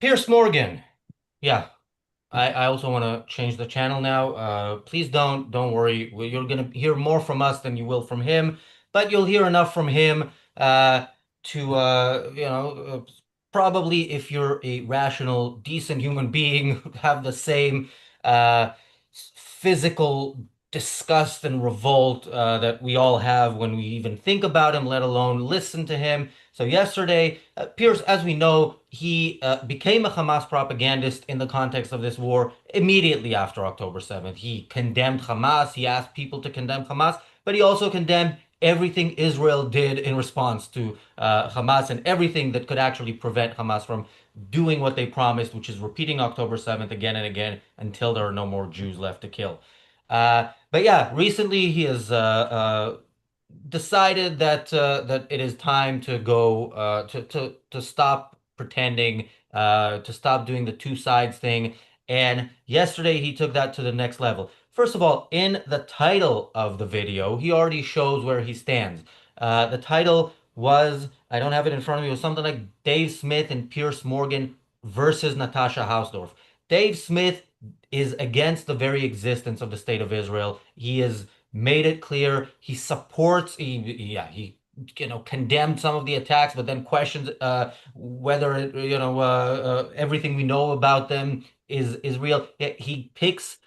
Piers Morgan. Yeah, I also want to change the channel now. Please don't worry. You're gonna hear more from us than you will from him, but you'll hear enough from him to probably if you're a rational, decent human being, have the same uh, physical disgust and revolt that we all have when we even think about him, let alone listen to him. So yesterday, Piers, as we know, he became a Hamas propagandist in the context of this war immediately after October 7th. He condemned Hamas. He asked people to condemn Hamas, but he also condemned everything Israel did in response to Hamas and everything that could actually prevent Hamas from doing what they promised, which is repeating October 7th again and again until there are no more Jews left to kill. But yeah, recently he has decided that it is time to go to stop pretending, to stop doing the two sides thing. And yesterday he took that to the next level. First of all, in the title of the video, he already shows where he stands. The title was, I don't have it in front of me, it was something like Dave Smith and Piers Morgan versus Natasha Hausdorff. Dave Smith is against the very existence of the state of Israel. He has made it clear he supports, he condemned some of the attacks, but then questions whether everything we know about them is real. He picks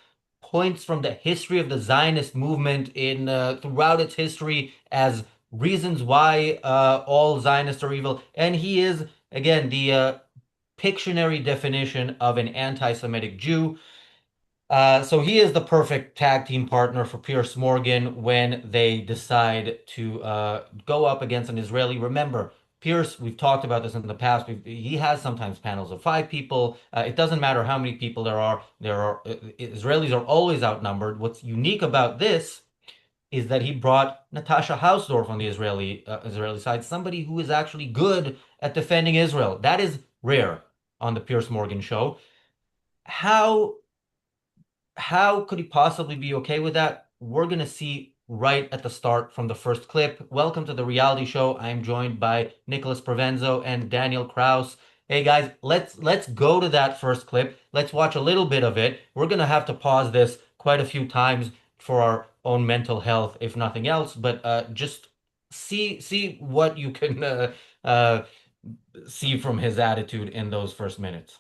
points from the history of the Zionist movement in throughout its history as reasons why all Zionists are evil, and he is again the Pictionary definition of an anti-Semitic Jew. So he is the perfect tag team partner for Piers Morgan when they decide to go up against an Israeli. Remember, Piers, we've talked about this in the past. He has sometimes panels of five people. It doesn't matter how many people there are. Israelis are always outnumbered. What's unique about this is that he brought Natasha Hausdorff on the Israeli side, somebody who is actually good at defending Israel. That is rare on the Piers Morgan show. How how could he possibly be okay with that? We're gonna see right at the start from the first clip. Welcome to the reality show. I'm joined by Nicholas Provenzo and Daniel Kraus. Hey guys, let's go to that first clip. Let's watch a little bit of it. We're gonna have to pause this quite a few times for our own mental health, if nothing else. But just see what you can uh, see from his attitude in those first minutes.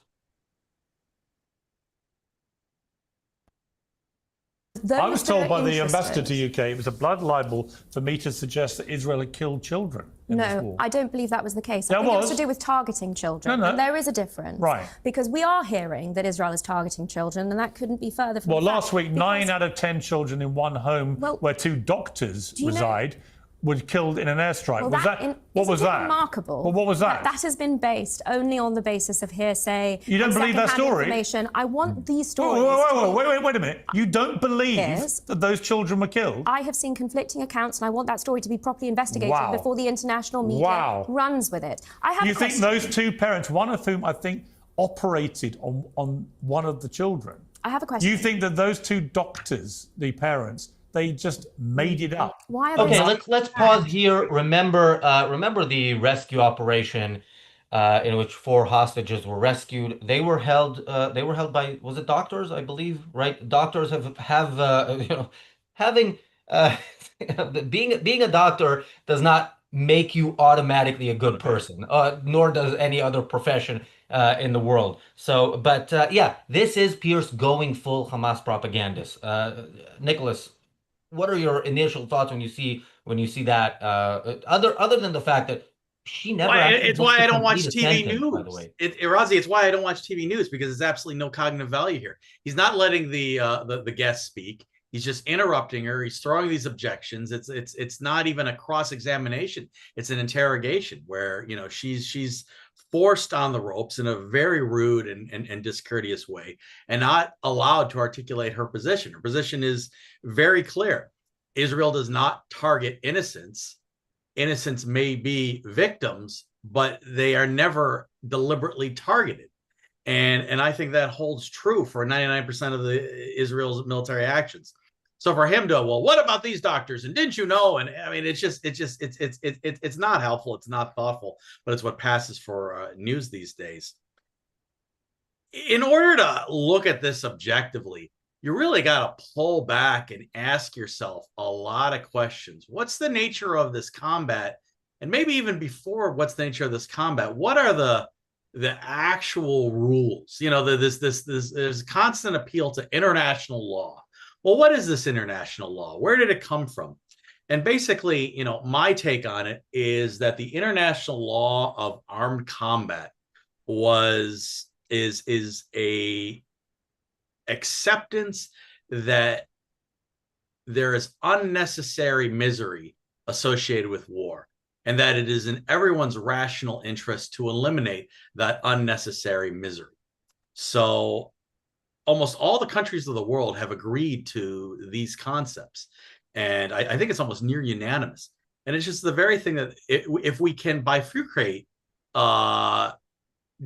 I Those was that told are by the ambassador interested. to UK it was a blood libel for me to suggest that Israel had killed children in this No, war. I don't believe that was the case. I There think it was. was to do with targeting children. No. And there is a difference. Right. Because we are hearing that Israel is targeting children, and that couldn't be further from Well, the fact. last week, 9 out of 10 children in one home where two doctors reside were killed in an airstrike. Well, What was that? Remarkable. Well, what was that? That has been based only on the basis of hearsay. You don't and believe that secondhand story? Information. I want these stories. Wait a minute. You don't believe Piers, that those children were killed? I have seen conflicting accounts, and I want that story to be properly investigated before the international media runs with it. I have You think those two parents, one of whom I think operated on one of the children, I have a question. you think that those two doctors, the parents, they just made it up? Why are Okay, let's pause here. Remember the rescue operation in which four hostages were rescued. They were held by, was it doctors, I believe, right? Doctors have having being a doctor does not make you automatically a good person, nor does any other profession in the world. So, but yeah, this is Pierce going full Hamas propagandist. Nicholas, what are your initial thoughts when you see that? Other than the fact that she never actually it's gets why to I don't watch complete a TV sentence, by the news. way. Razi, it's why I don't watch TV news, because there's absolutely no cognitive value here. He's not letting the guest speak. He's just interrupting her. He's throwing these objections. It's not even a cross examination. It's an interrogation where she's forced on the ropes in a very rude and discourteous way, and not allowed to articulate her position. Her position is very clear. Israel does not target innocents. Innocents may be victims, but they are never deliberately targeted. And I think that holds true for 99% of the Israel's military actions. So for him to, well, what about these doctors? And didn't you know? And I mean, it's not helpful. It's not thoughtful, but it's what passes for news these days. in order to look at this objectively, you really got to pull back and ask yourself a lot of questions. What's the nature of this combat? And maybe even before what's the nature of this combat, what are the actual rules? You know, there's a constant appeal to international law. Well, what is this international law? Where did it come from? And basically, you know, my take on it is that the international law of armed combat is a acceptance that there is unnecessary misery associated with war, and that it is in everyone's rational interest to eliminate that unnecessary misery. So almost all the countries of the world have agreed to these concepts. And I think it's almost near unanimous. And it's just the very thing that if we can bifurcate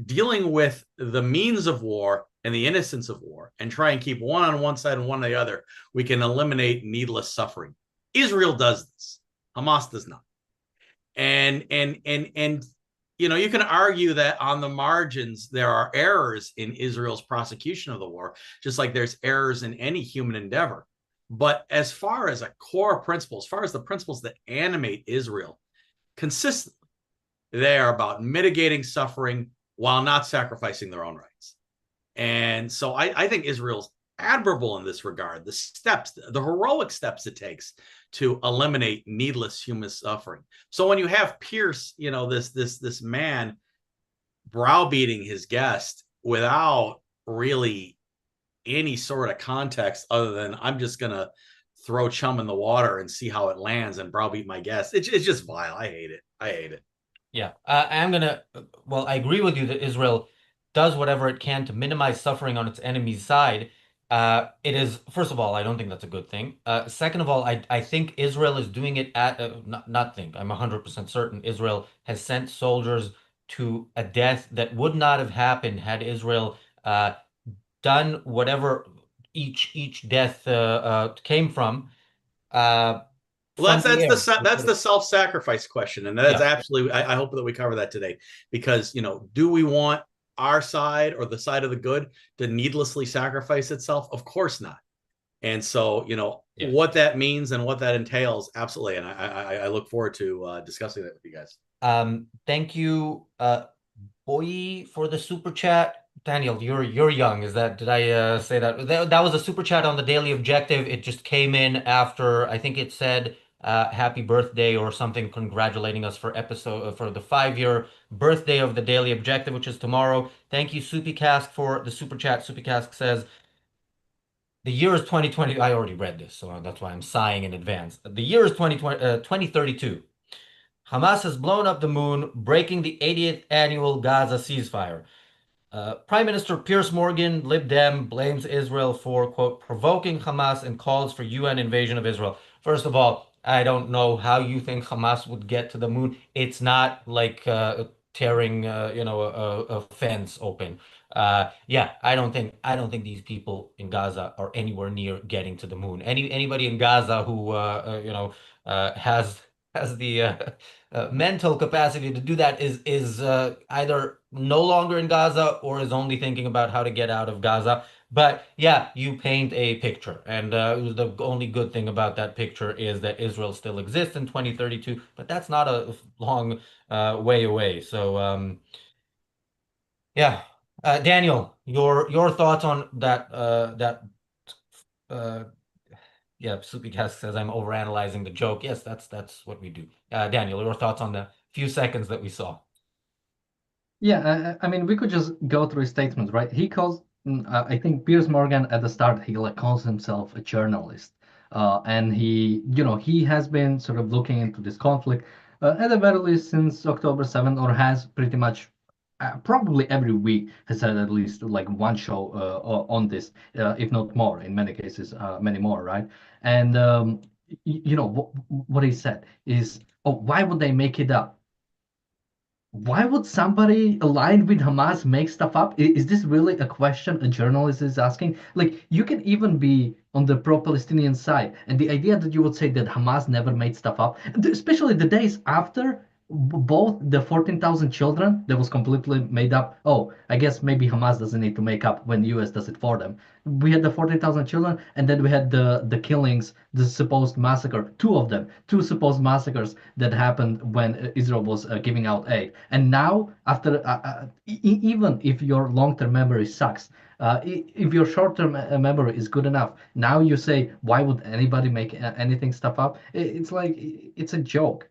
dealing with the means of war and the innocence of war and try and keep one on one side and one on the other, we can eliminate needless suffering. Israel does this. Hamas does not. And you know, you can argue that on the margins there are errors in Israel's prosecution of the war, just like there's errors in any human endeavor. But as far as a core principle, as far as the principles that animate Israel, consistently, they are about mitigating suffering while not sacrificing their own rights. And so I think Israel's admirable in this regard. The steps, the heroic steps it takes to eliminate needless human suffering. So when you have Piers, you know, this man browbeating his guest without really any sort of context other than I'm just gonna throw chum in the water and see how it lands and browbeat my guest. It's just vile. I hate it. I hate it. Yeah, well, I agree with you that Israel does whatever it can to minimize suffering on its enemy's side. It is, first of all, I don't think that's a good thing. Second of all, I think Israel is doing it not think, I'm 100% certain Israel has sent soldiers to a death that would not have happened had Israel done whatever each death came from. Well, that's the self-sacrifice question, and that's absolutely. I hope that we cover that today, because you know, do we want our side or the side of the good to needlessly sacrifice itself? Of course not. And so, you know, what that means and what that entails, absolutely. And I look forward to discussing that with you guys. Thank you, Boy, for the super chat. Daniel, you're young. Did I say that? That was a super chat on the Daily Objective. It just came in after, I think it said happy birthday or something, congratulating us for for the 5-year birthday of the Daily Objective, which is tomorrow. Thank you, Soupycast, for the super chat. Soupycast says the year is 2020. I already read this, so that's why I'm sighing in advance. The year is 2032. Hamas has blown up the moon, breaking the 80th annual Gaza ceasefire. Prime Minister Piers Morgan, Lib Dem, blames Israel for, quote, provoking Hamas and calls for UN invasion of Israel. First of all, I don't know how you think Hamas would get to the moon. It's not like tearing, a fence open. Yeah, I don't think these people in Gaza are anywhere near getting to the moon. Anybody in Gaza who, has the mental capacity to do that is either no longer in Gaza or is only thinking about how to get out of Gaza. But yeah, you paint a picture, and the only good thing about that picture is that Israel still exists in 2032, but that's not a long way away. So yeah, Daniel, your thoughts on that yeah, Soupycast says I'm overanalyzing the joke. Yes, that's what we do. Daniel, your thoughts on the few seconds that we saw? Yeah, I mean, we could just go through his statements, right? He calls, I think Piers Morgan at the start, he like calls himself a journalist, and he has been sort of looking into this conflict at the very least since October 7th, or has pretty much probably every week has had at least like one show on this, if not more, in many cases, many more, right? And what he said is, oh, why would they make it up? Why would somebody aligned with Hamas make stuff up? Is this really a question a journalist is asking? Like, you can even be on the pro-Palestinian side, and the idea that you would say that Hamas never made stuff up, especially the days after both the 14,000 children that was completely made up. Oh, I guess maybe Hamas doesn't need to make up when the US does it for them. We had the 14,000 children, and then we had the killings, the supposed massacre, two supposed massacres that happened when Israel was giving out aid. And now, after even if your long-term memory sucks, if your short-term memory is good enough, now you say, why would anybody make anything stuff up? It's like it's a joke.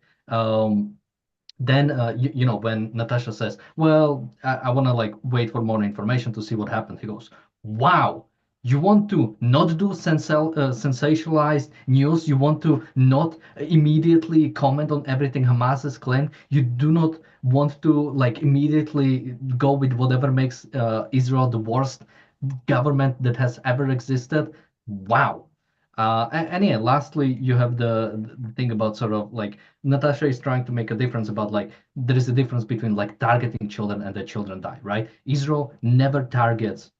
Then you know, when Natasha says, well, I want to like wait for more information to see what happened, he goes, wow, you want to not do sensationalized news, you want to not immediately comment on everything Hamas has claimed, you do not want to like immediately go with whatever makes Israel the worst government that has ever existed. Wow. And yeah, lastly, you have the thing about sort of like Natasha is trying to make a difference about like there is a difference between like targeting children and the children die, right? Israel never targets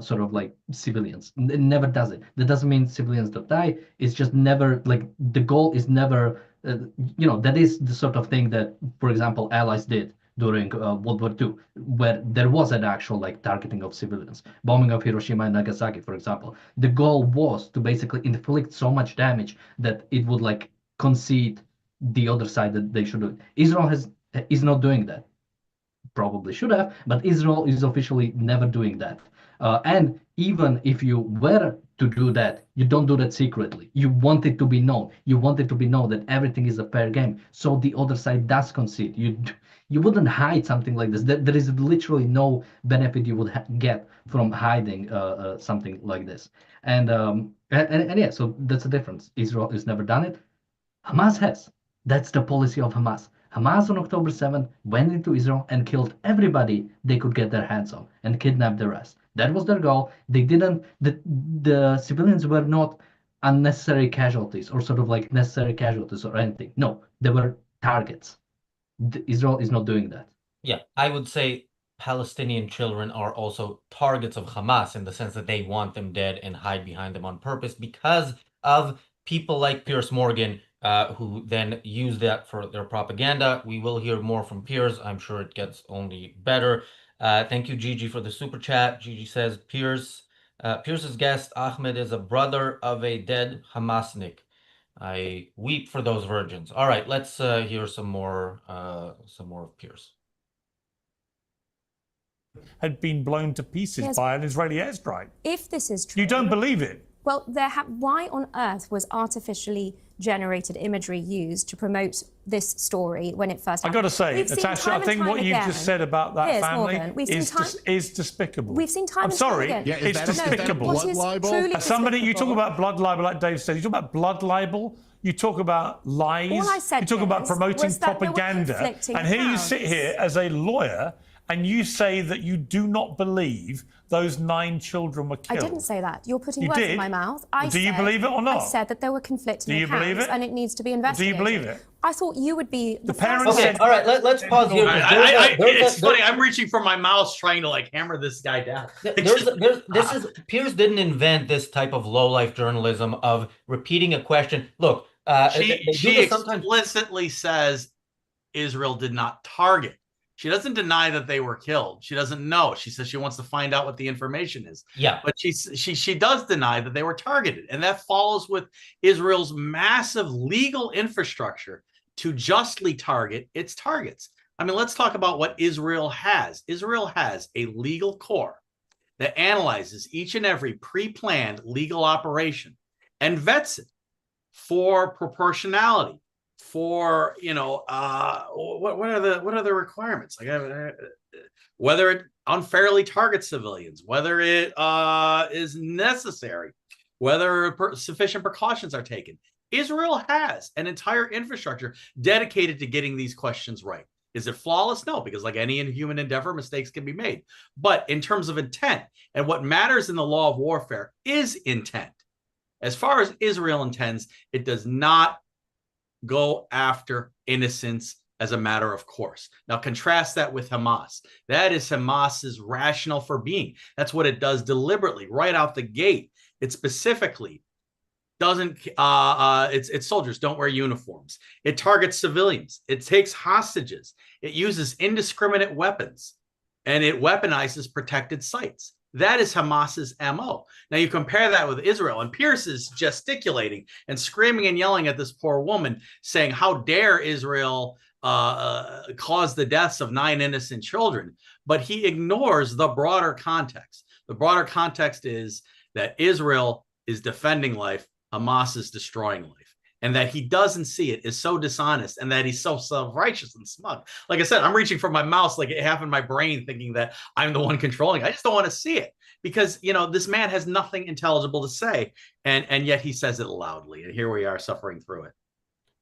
sort of like civilians. It never does it. That doesn't mean civilians don't die. It's just never like the goal is never, you know, that is the sort of thing that, for example, allies did during World War II, where there was an actual like targeting of civilians, bombing of Hiroshima and Nagasaki, for example. The goal was to basically inflict so much damage that it would like concede the other side that they should do. Israel is not doing that. Probably should have, but Israel is officially never doing that. And even if you were to do that, you don't do that secretly. You want it to be known. You want it to be known that everything is a fair game, so the other side does concede. You wouldn't hide something like this. There is literally no benefit you would get from hiding something like this. And yeah, so that's the difference. Israel has never done it. Hamas has. That's the policy of Hamas. Hamas on October 7th went into Israel and killed everybody they could get their hands on and kidnapped the rest. That was their goal. They didn't, the civilians were not unnecessary casualties or sort of like necessary casualties or anything. No, they were targets. Israel is not doing that. Yeah, I would say Palestinian children are also targets of Hamas in the sense that they want them dead and hide behind them on purpose because of people like Piers Morgan, who then use that for their propaganda. We will hear more from Piers. I'm sure it gets only better. Thank you, Gigi, for the super chat. Gigi says, Piers's guest, Ahmed, is a brother of a dead Hamasnik. I weep for those virgins. All right, let's hear some more of Piers. Had been blown to pieces by an Israeli airstrike. If this is true, you don't believe it. Well, why on earth was artificially generated imagery used to promote this story when it first happened? I got to say, Natasha, I think what you just said about that Piers family Morgan, is despicable. We've seen time I'm and sorry, time again. it's despicable. What is truly Somebody, you talk about blood libel, like Dave said. You talk about blood libel. You talk about lies. All I said you talk about promoting propaganda. And here you sit here as a lawyer and you say that you do not believe those 9 children were killed. I didn't say that. You're putting words in my mouth. Do you believe it or not? I said that there were conflicting accounts. Do you believe it? And it needs to be investigated. Do you believe it? I thought you would be the parents first. Okay, all right, let's pause here. It's funny. I'm reaching for my mouse trying to like hammer this guy down. Piers didn't invent this type of low-life journalism of repeating a question. Look, she explicitly says Israel did not target. She doesn't deny that they were killed. She doesn't know. She says she wants to find out what the information is. Yeah. But she does deny that they were targeted. And that follows with Israel's massive legal infrastructure to justly target its targets. I mean, let's talk about what Israel has. Israel has a legal core that analyzes each and every pre-planned legal operation and vets it for proportionality, for what are the requirements, like whether it unfairly targets civilians, whether it is necessary, whether sufficient precautions are taken. Israel has an entire infrastructure dedicated to getting these questions right. Is it flawless? No, because like any human endeavor, mistakes can be made. But in terms of intent, and what matters in the law of warfare is intent. As far as Israel intends, it does not go after innocents as a matter of course. Now contrast that with Hamas. That is Hamas's rationale for being. That's what it does deliberately right out the gate. It specifically doesn't its soldiers don't wear uniforms. It targets civilians. It takes hostages. It uses indiscriminate weapons, and it weaponizes protected sites. That is Hamas's MO. Now you compare that with Israel, and Piers is gesticulating and screaming and yelling at this poor woman, saying, "How dare Israel cause the deaths of 9 innocent children?" But he ignores the broader context. The broader context is that Israel is defending life, Hamas is destroying life. And that he doesn't see it is so dishonest, and that he's so self-righteous and smug. Like I said, I'm reaching for my mouse like it half in my brain thinking that I'm the one controlling. I just don't want to see it because, you know, this man has nothing intelligible to say, and yet he says it loudly. And here we are suffering through it.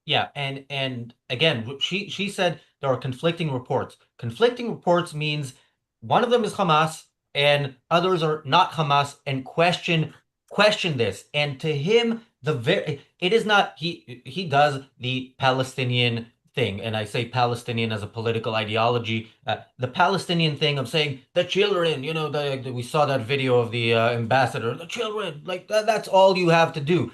Yeah, and again, she said there are conflicting reports. Conflicting reports means one of them is Hamas and others are not Hamas, and question this. And to him, it is not, he does the Palestinian thing, and I say Palestinian as a political ideology. The Palestinian thing of saying the children, you know, we saw that video of the ambassador, the children, like that's all you have to do.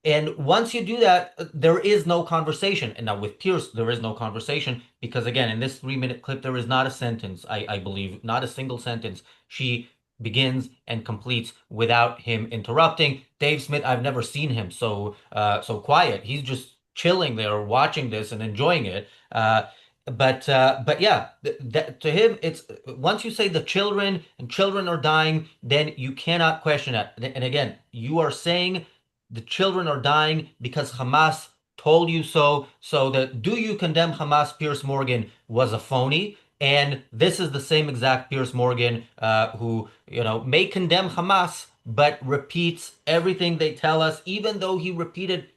And once you do that, there is no conversation. And now with Pierce, there is no conversation because, again, in this 3-minute clip, there is not a sentence, I believe, not a single sentence. She begins and completes without him interrupting. Dave Smith, I've never seen him so quiet. He's just chilling there, watching this and enjoying it. But yeah, to him, it's once you say the children and children are dying, then you cannot question that. And again, you are saying the children are dying because Hamas told you so. So do you condemn Hamas? Piers Morgan was a phony. And this is the same exact Piers Morgan who, you know, may condemn Hamas, but repeats everything they tell us, even though he repeated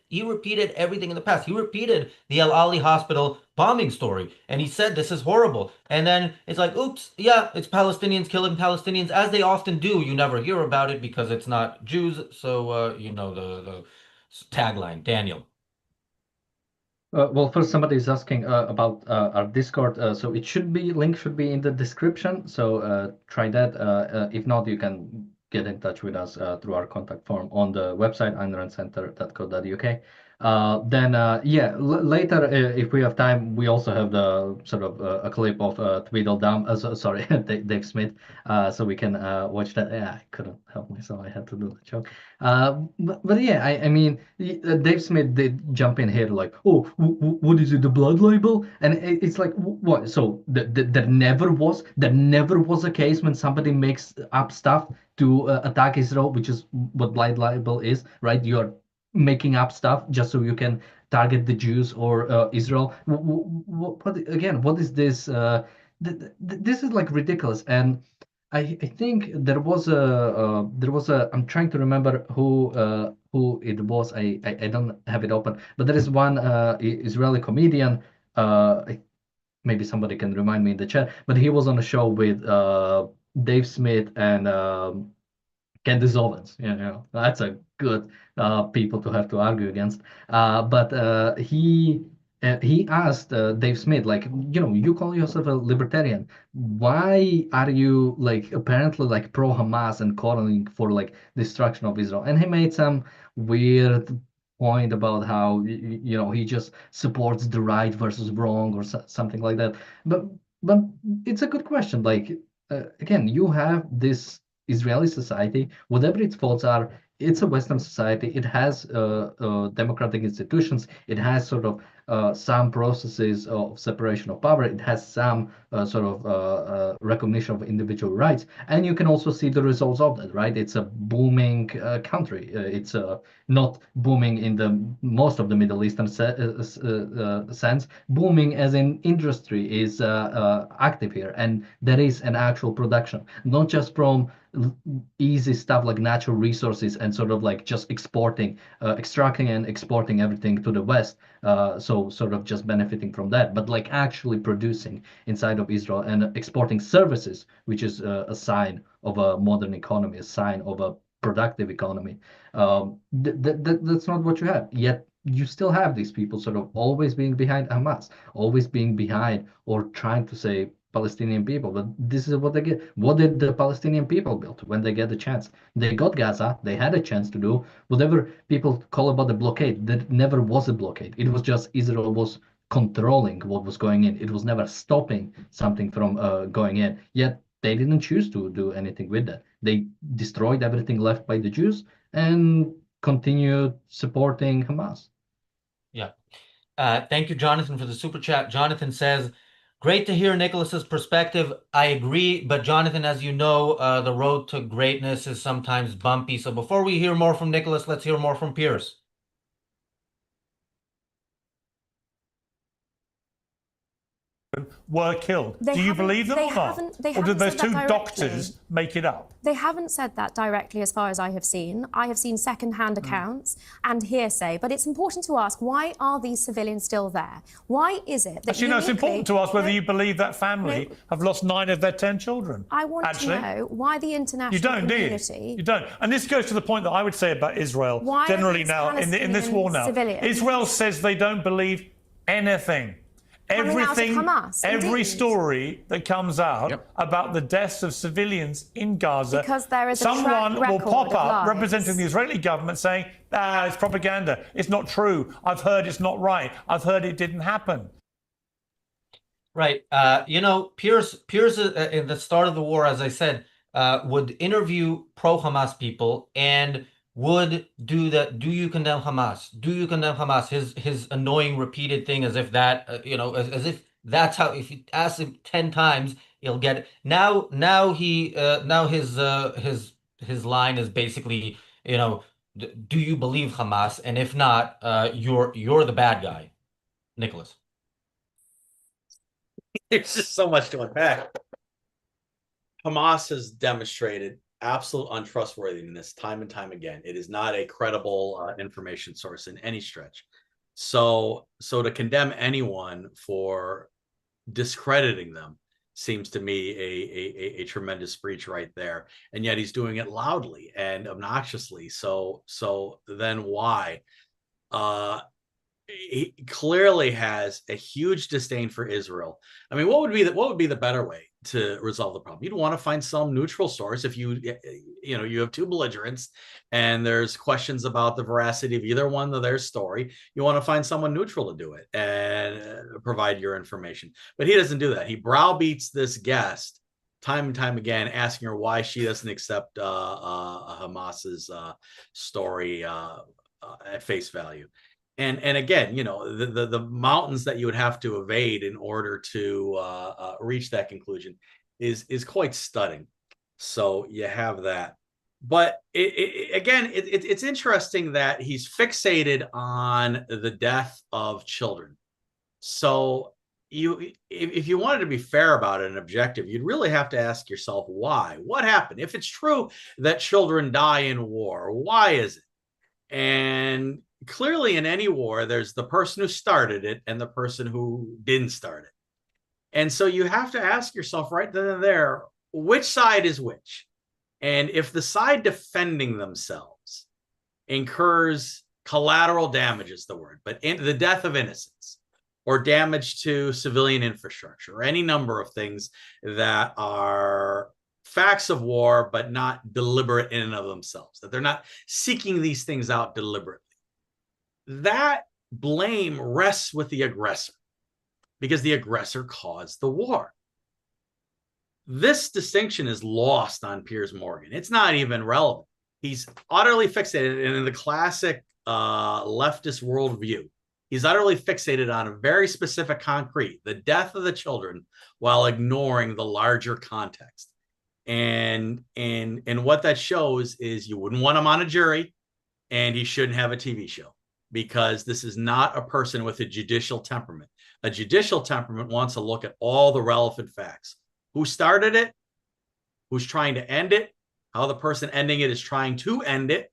everything in the past. He repeated the Al Ali hospital bombing story, and he said this is horrible. And then it's like, oops, yeah, it's Palestinians killing Palestinians, as they often do. You never hear about it because it's not Jews. So you know the tagline, Daniel. Well, first somebody is asking about our Discord. So link should be in the description. So try that. If not, you can get in touch with us through our contact form on the website aynrandcenter.co.uk. Yeah, later if we have time, we also have the sort of a clip of Tweedledum. Sorry, Dave Smith. So we can watch that. Yeah, I couldn't help myself. I had to do the joke. But yeah, I mean, Dave Smith did jump in here like, oh, what is it, the blood libel? And it's like, what? So there never was a case when somebody makes up stuff to attack Israel, which is what blood libel is, right? You're making up stuff just so you can target the Jews or Israel. What again? What is this? This is like ridiculous. And I think there was a I'm trying to remember who it was. I don't have it open, but there is one Israeli comedian. Maybe somebody can remind me in the chat. But he was on a show with Dave Smith and Candace Owens. You know, that's a good people to have to argue against. But he asked Dave Smith, like, you know, you call yourself a libertarian. Why are you like apparently like pro Hamas and calling for like destruction of Israel? And he made some weird point about how you know he just supports the right versus wrong or something like that. But it's a good question. Like again, you have this Israeli society, whatever its faults are, it's a Western society. It has democratic institutions. It has sort of some processes of separation of power. It has some sort of recognition of individual rights. And you can also see the results of that, right? It's a booming country. It's not booming in the most of the Middle Eastern sense. Booming as in industry is active here. And there is an actual production, not just from easy stuff like natural resources and sort of like just exporting, extracting and exporting everything to the West. So sort of just benefiting from that, but like actually producing inside of Israel and exporting services, which is a sign of a modern economy, a sign of a productive economy. That's not what you have. Yet you still have these people sort of always being behind Hamas, always being behind or trying to say Palestinian people, but this is what they get. What did the Palestinian people build when they get the chance? They got Gaza. They had a chance to do whatever people call about the blockade. That never was a blockade. It was just Israel was controlling what was going in. It was never stopping something from going in. Yet they didn't choose to do anything with that. They destroyed everything left by the Jews and continued supporting Hamas. Yeah. Thank you, Jonathan, for the super chat. Jonathan says, great to hear Nicholas's perspective. I agree, but Jonathan, as you know, the road to greatness is sometimes bumpy. So before we hear more from Nicholas, let's hear more from Piers. Were killed. Do you believe them or not? Or did those two doctors make it up? They haven't said that directly as far as I have seen. I have seen second-hand accounts and hearsay, but it's important to ask, why are these civilians still there? Why is it that Actually, no, it's important to ask whether you believe that family have lost 9 of their 10 children. I want to know why the international community... Do you? You don't. And this goes to the point that I would say about Israel generally now, in this war now. Israel says they don't believe anything. Everything, Hamas, every story that comes out about the deaths of civilians in Gaza, because there is someone will pop up representing the Israeli government saying, it's propaganda, it's not true, I've heard it's not right, I've heard it didn't happen. Right. You know, Piers in the start of the war, as I said, would interview pro-Hamas people and would do that. Do you condemn Hamas? Do you condemn Hamas? His annoying repeated thing, as if that you know, as if that's how. If you ask him 10 times, he'll get it. Now his line is basically, you know, do you believe Hamas? And if not, you're the bad guy, Nicholas. There's just so much to unpack. Hamas has demonstrated absolute untrustworthiness time and time again. It is not a credible information source in any stretch. So to condemn anyone for discrediting them seems to me a tremendous breach right there. And yet he's doing it loudly and obnoxiously. So then why? He clearly has a huge disdain for Israel. I mean, what would be the better way to resolve the problem? You'd want to find some neutral source. If you have 2 belligerents and there's questions about the veracity of either one of their story, you want to find someone neutral to do it and provide your information. But he doesn't do that. He browbeats this guest time and time again, asking her why she doesn't accept Hamas's story at face value. And again, you know, the mountains that you would have to evade in order to reach that conclusion is quite stunning. So you have that. But it's interesting that he's fixated on the death of children. So if you wanted to be fair about it and objective, you'd really have to ask yourself why. What happened? If it's true that children die in war, why is it? And clearly in any war, there's the person who started it and the person who didn't start it. And so you have to ask yourself right then and there, which side is which? And if the side defending themselves incurs collateral damage is the word, but the death of innocents or damage to civilian infrastructure or any number of things that are facts of war, but not deliberate in and of themselves, that they're not seeking these things out deliberately, that blame rests with the aggressor because the aggressor caused the war. This distinction is lost on Piers Morgan. It's not even relevant. He's utterly fixated, and in the classic leftist worldview, he's utterly fixated on a very specific concrete, the death of the children, while ignoring the larger context. And what that shows is you wouldn't want him on a jury, and he shouldn't have a TV show, because this is not a person with a judicial temperament. A judicial temperament wants to look at all the relevant facts. Who started it? Who's trying to end it? How the person ending it is trying to end it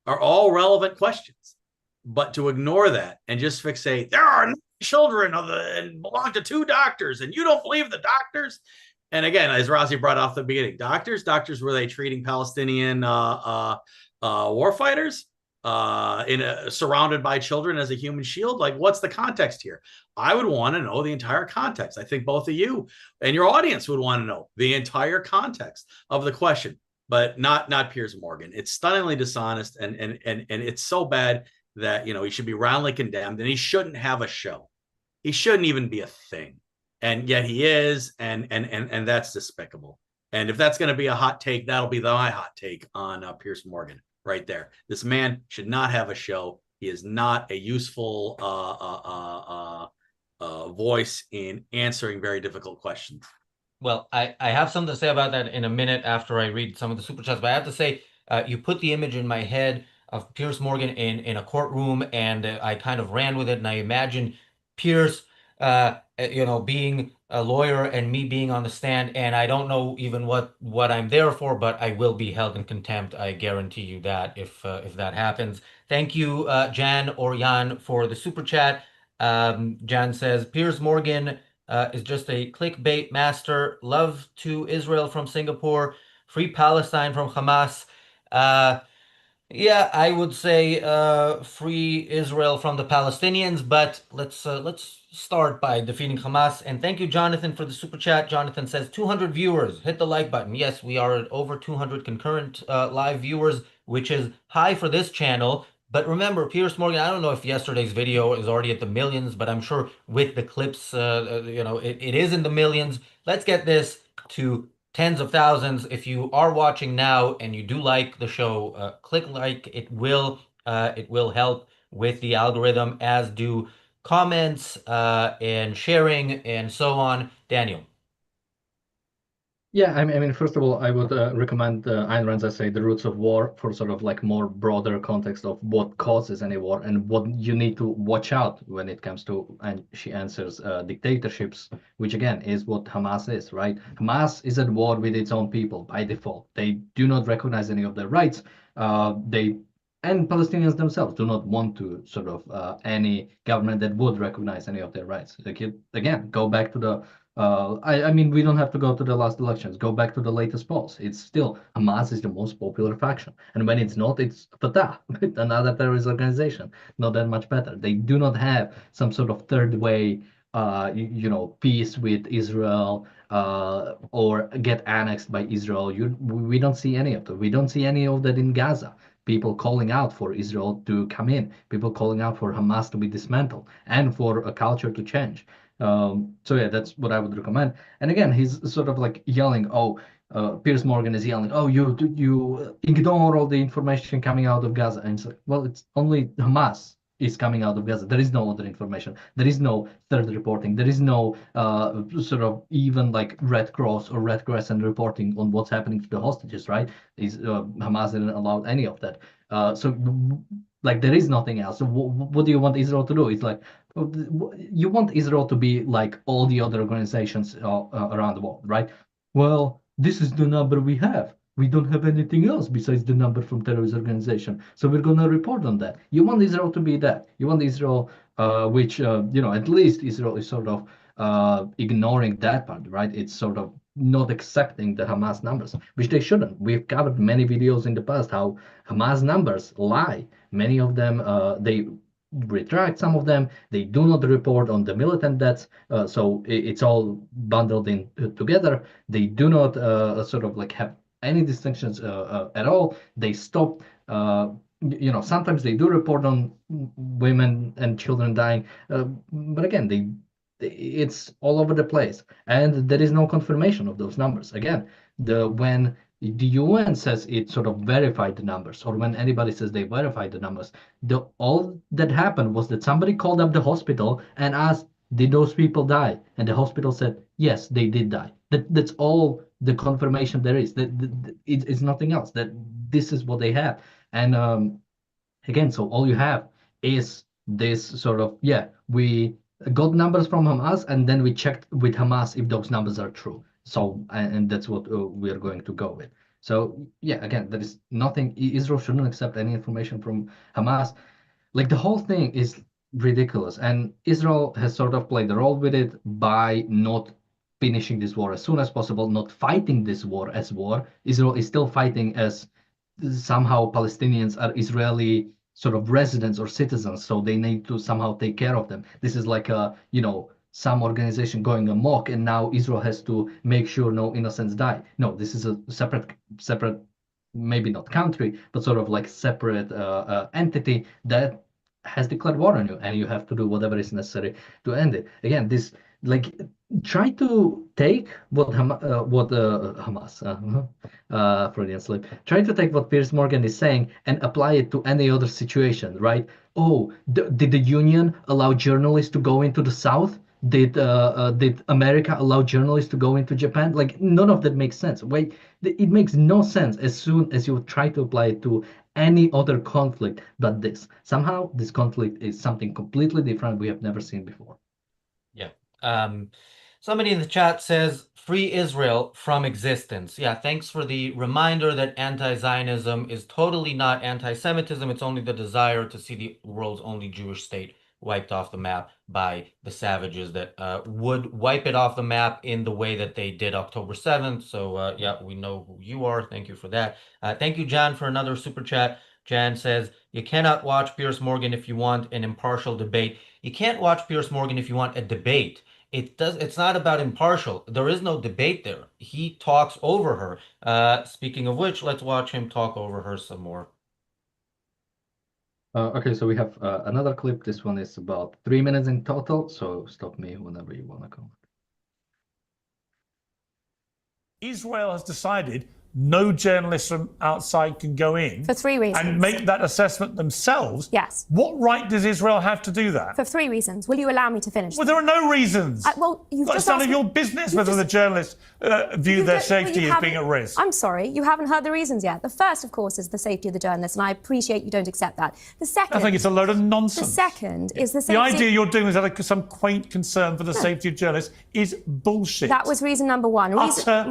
are all relevant questions. But to ignore that and just fixate, there are children and belong to 2 doctors, and you don't believe the doctors? And again, as Razi brought off the beginning, doctors, were they treating Palestinian war fighters? surrounded by children as a human shield? Like, what's the context here? I would want to know the entire context. I think both of you and your audience would want to know the entire context of the question, but not Piers Morgan. It's stunningly dishonest, and it's so bad that he should be roundly condemned, and he shouldn't have a show. He shouldn't even be a thing, and yet he is, and that's despicable. And if that's going to be a hot take, that'll be my hot take on Piers Morgan right there. This man should not have a show. He is not a useful voice in answering very difficult questions. Well, I have something to say about that in a minute after I read some of the super chats, but I have to say, you put the image in my head of Piers Morgan in a courtroom, and I kind of ran with it, and I imagine Piers, being a lawyer and me being on the stand, and I don't know even what I'm there for, but I will be held in contempt. I guarantee you that if that happens. Thank you, Jan or Jan, for the super chat. Jan says, Piers Morgan is just a clickbait master. Love to Israel from Singapore. Free Palestine from Hamas. Yeah, I would say free Israel from the Palestinians, but let's start by defeating Hamas. And thank you, Jonathan, for the super chat. Jonathan says 200 viewers. Hit the like button. Yes, we are at over 200 concurrent live viewers, which is high for this channel. But remember, Piers Morgan, I don't know if yesterday's video is already at the millions, but I'm sure with the clips, it is in the millions. Let's get this to tens of thousands. If you are watching now and you do like the show, click like. It will help with the algorithm, as do comments and sharing and so on. Daniel. Yeah, I mean, first of all, I would recommend Ayn Rand's essay, The Roots of War, for sort of like more broader context of what causes any war and what you need to watch out when it comes to, and she answers dictatorships, which again is what Hamas is, right? Hamas is at war with its own people by default. They do not recognize any of their rights. And Palestinians themselves do not want to sort of any government that would recognize any of their rights. Like, again, go back to the I mean, we don't have to go to the last elections. Go back to the latest polls. It's still Hamas is the most popular faction, and when it's not, it's Fatah, another terrorist organization. Not that much better. They do not have some sort of third way, peace with Israel or get annexed by Israel. We don't see any of that. We don't see any of that in Gaza. People calling out for Israel to come in. People calling out for Hamas to be dismantled and for a culture to change. So yeah, that's what I would recommend. And again, he's sort of like yelling, Piers Morgan is yelling, you ignore all the information coming out of Gaza. And it's like, well, it's only Hamas is coming out of Gaza. There is no other information. There is no third reporting. There is no sort of even like Red Cross or Red Crescent reporting on what's happening to the hostages, right? Hamas didn't allow any of that. So like there is nothing else. So what do you want Israel to do? It's like, you want Israel to be like all the other organizations around the world, right? Well, this is the number we have. We don't have anything else besides the number from terrorist organization. So we're going to report on that. You want Israel to be that. You want Israel, which, at least Israel is sort of ignoring that part, right? It's sort of not accepting the Hamas numbers, which they shouldn't. We've covered many videos in the past how Hamas numbers lie. Many of them, they retract some of them. They do not report on the militant deaths, so it's all bundled in together. They do not sort of like have any distinctions at all. They stop. Sometimes they do report on women and children dying, but again, it's all over the place, and there is no confirmation of those numbers. Again, when the UN says it sort of verified the numbers, or when anybody says they verified the numbers, all that happened was that somebody called up the hospital and asked, did those people die? And the hospital said, yes, they did die. That's all the confirmation there is. It's nothing else. That this is what they have. And again, so all you have is this sort of, we got numbers from Hamas, and then we checked with Hamas if those numbers are true. So, and that's what we are going to go with. So, yeah, again, there is nothing. Israel shouldn't accept any information from Hamas. Like, the whole thing is ridiculous. And Israel has sort of played the role with it by not finishing this war as soon as possible, not fighting this war as war. Israel is still fighting as somehow Palestinians are Israeli sort of residents or citizens, so they need to somehow take care of them. This is like a, some organization going amok, and now Israel has to make sure no innocents die. No, this is a separate, maybe not country, but sort of like separate entity that has declared war on you, and you have to do whatever is necessary to end it. Again, this like try to take what Hamas, Freudian slip. Try to take what Piers Morgan is saying and apply it to any other situation, right? Oh, did the Union allow journalists to go into the South? Did America allow journalists to go into Japan? Like, none of that makes sense. Wait, it makes no sense as soon as you try to apply it to any other conflict but this. Somehow, this conflict is something completely different we have never seen before. Yeah. Somebody in the chat says, free Israel from existence. Yeah, thanks for the reminder that anti-Zionism is totally not anti-Semitism. It's only the desire to see the world's only Jewish state wiped off the map by the savages that would wipe it off the map in the way that they did October 7th. So, yeah, we know who you are. Thank you for that. Thank you, Jan, for another super chat. Jan says, you cannot watch Piers Morgan if you want an impartial debate. You can't watch Piers Morgan if you want a debate. It's not about impartial. There is no debate there. He talks over her. Speaking of which, let's watch him talk over her some more. Okay, so we have another clip. This one is about 3 minutes in total, so stop me whenever you want to comment. Israel has decided no journalists from outside can go in. For 3 reasons. And make that assessment themselves. Yes. What right does Israel have to do that? For 3 reasons. Will you allow me to finish? Well, there are no reasons. Well, you've It's none of your business whether the journalists view their safety as being at risk. I'm sorry, you haven't heard the reasons yet. The first, of course, is the safety of the journalists, and I appreciate you don't accept that. The second... I think it's a load of nonsense. The second is the safety... The idea you're doing is that some quaint concern for the safety of journalists is bullshit. That was reason number one.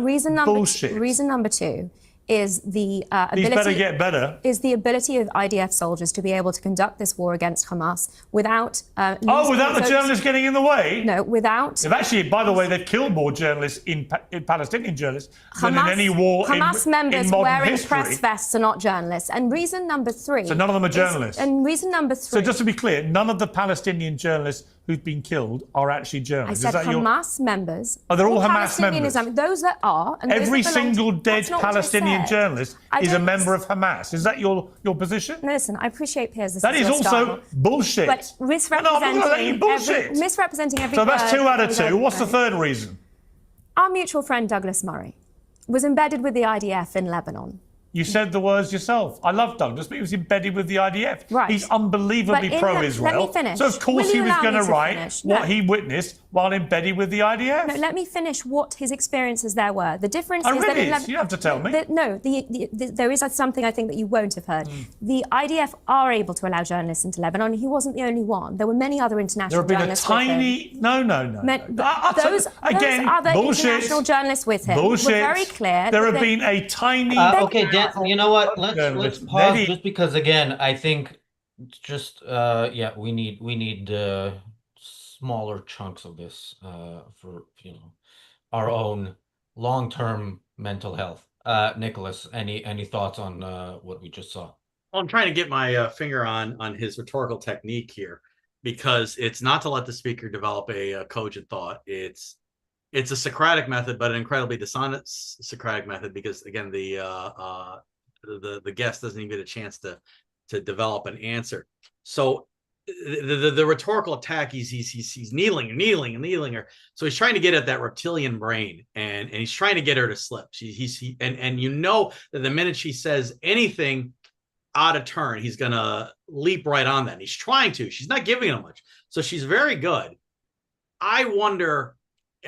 Reason number two is the ability. These better get better. Is the ability of IDF soldiers to be able to conduct this war against Hamas without. Without the journalists getting in the way. No, without. They've actually, by the way, they've killed more journalists in Palestinian journalists than in any war Hamas in members modern wearing history. press vests are not journalists. And reason number three. So none of them are journalists. And reason number three. So just to be clear, none of the Palestinian journalists who've been killed are actually journalists. I said Hamas members. Oh, they're all Hamas members. Those that are. And every single dead Palestinian journalist is a member of Hamas. Is that your position? No, listen, I appreciate Piers. That is also bullshit. But misrepresenting, misrepresenting every So that's 2 out of 2. Right. What's the third reason? Our mutual friend Douglas Murray was embedded with the IDF in Lebanon. You said the words yourself. I love Douglas, but he was embedded with the IDF. Right. He's unbelievably pro-Israel. Let me finish. So of course he was going to write what he witnessed while embedded with the IDF. No, let me finish what his experiences there were. The difference I is read that it. You have to tell me. There is something I think that you won't have heard. The IDF are able to allow journalists into Lebanon. He wasn't the only one. There were many other international journalists. There have been a tiny... Those other international journalists with him were very clear. There have been a tiny... Okay, Dan, you know what? Let's pause just because, again, I think just we need smaller chunks of this for our own long-term mental health. Nicholas, any thoughts on what we just saw? Well, I'm trying to get my finger on his rhetorical technique here, because it's not to let the speaker develop a cogent thought. It's a Socratic method, but an incredibly dishonest Socratic method, because again the guest doesn't even get a chance to develop an answer. So the rhetorical attack, he's needling her. So he's trying to get at that reptilian brain, and he's trying to get her to slip. And you know that the minute she says anything out of turn, he's gonna leap right on that. And he's trying to. She's not giving him much, so she's very good. I wonder.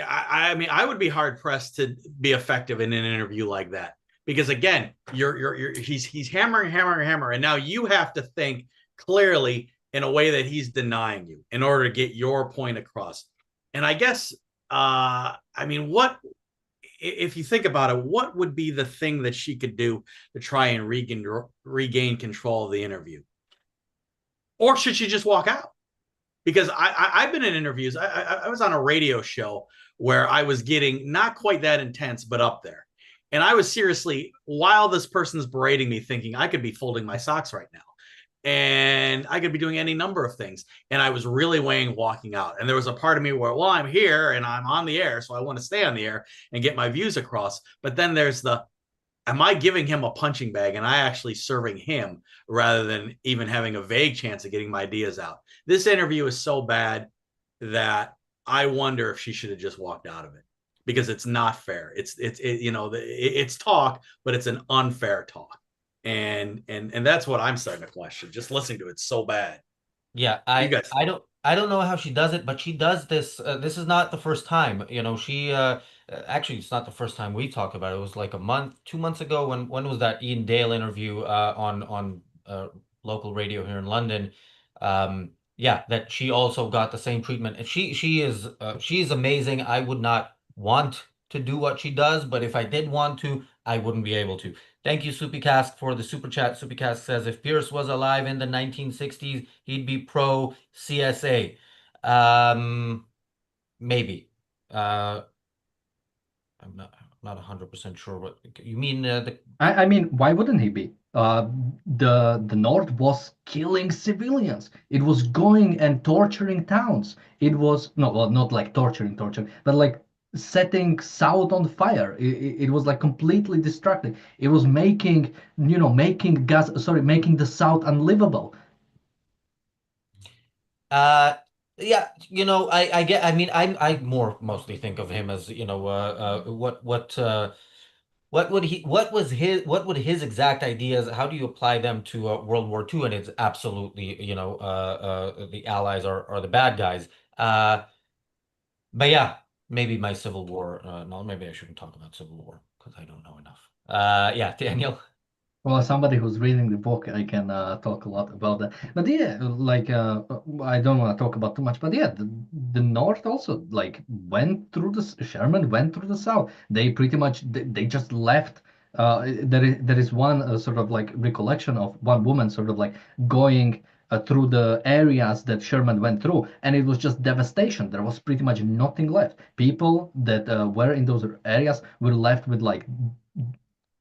I mean, I would be hard pressed to be effective in an interview like that. Because again, he's hammering, and now you have to think clearly in a way that he's denying you in order to get your point across. And I guess, I mean, what if you think about it? What would be the thing that she could do to try and regain control of the interview? Or should she just walk out? Because I've been in interviews. I was on a radio show where I was getting not quite that intense, but up there. And I was seriously, while this person's berating me, thinking I could be folding my socks right now. and I could be doing any number of things. And I was really weighing walking out. And there was a part of me where, well, I'm here and I'm on the air, so I want to stay on the air and get my views across. But then there's the, am I giving him a punching bag and I actually serving him rather than even having a vague chance of getting my ideas out? This interview is so bad that I wonder if she should have just walked out of it, because it's not fair. It's talk, but it's an unfair talk. And that's what I'm starting to question. Just listening to it, it's so bad. Yeah, I don't know how she does it, but she does this. This is not the first time. She actually, it's not the first time we talked about it. It was like a month, 2 months ago. When was that Ian Dale interview on local radio here in London? Yeah, that she also got the same treatment, and she's amazing. I would not want to do what she does, but if I did want to, I wouldn't be able to. Thank you, Soupycast, for the super chat. Soupycast says, if Pierce was alive in the 1960s, he'd be pro CSA. Maybe. I'm not 100% sure what you mean. I mean, why wouldn't he be? The North was killing civilians. It was going and torturing towns. It was no, well, not like torturing, but like setting South on fire. It was like completely destructive. It was making, making making the South unlivable. Yeah, I get. I mean, I more mostly think of him as, what would his exact ideas, how do you apply them to World War II? And it's absolutely, the Allies are the bad guys. But yeah, maybe my Civil War. No, maybe I shouldn't talk about Civil War because I don't know enough. Yeah, Daniel. Well, as somebody who's reading the book, I can talk a lot about that. But yeah, like I don't want to talk about too much. But yeah, the North also like went through the Sherman went through the South. They pretty much they just left. There is one sort of like recollection of one woman sort of like going through the areas that Sherman went through, and it was just devastation. There was pretty much nothing left. People that were in those areas were left with like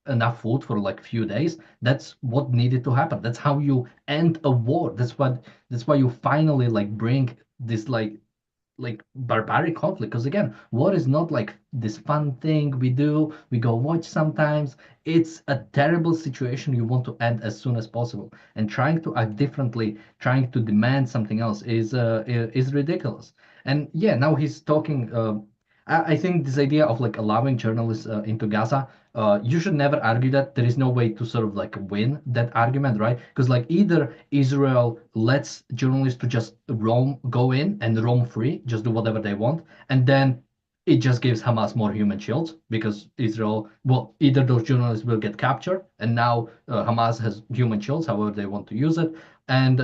enough food for like a few days. That's what needed to happen. That's how you end a war. That's why you finally like bring this like barbaric conflict, because again, war is not like this fun thing we go watch sometimes. It's a terrible situation you want to end as soon as possible, and trying to act differently, trying to demand something else is ridiculous. And yeah, now he's talking I think this idea of like allowing journalists into Gaza, you should never argue that. There is no way to sort of like win that argument, right? Because like either Israel lets journalists to just go in and roam free, just do whatever they want, and then it just gives Hamas more human shields because Israel, well, either those journalists will get captured, and now Hamas has human shields, however they want to use it, and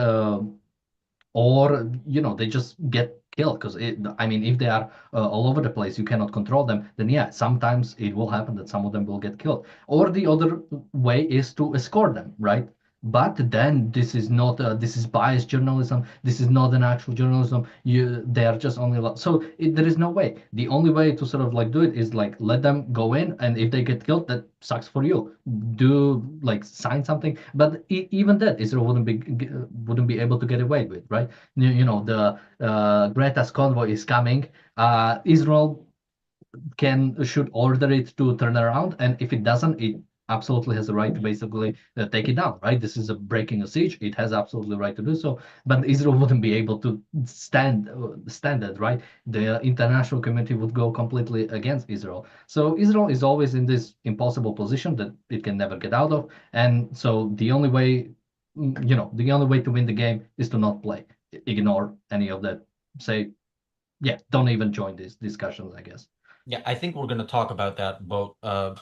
or they just get killed, because I mean, if they are all over the place, you cannot control them, then yeah, sometimes it will happen that some of them will get killed. Or the other way is to escort them, right? But then this is not this is biased journalism. This is not an actual journalism. They are just only so there is no way. The only way to sort of like do it is like let them go in, and if they get killed, that sucks for you. Do like sign something, but even that Israel wouldn't be able to get away with, right? The Greta's convoy is coming. Israel should order it to turn around, and if it doesn't, it absolutely has the right to basically take it down, right? This is a breaking a siege. It has absolutely the right to do so, but Israel wouldn't be able to stand that, right? The international community would go completely against Israel. So Israel is always in this impossible position that it can never get out of, and so the only way, the only way to win the game is to not play, ignore any of that, say, yeah, don't even join these discussions, I guess. Yeah, I think we're going to talk about that both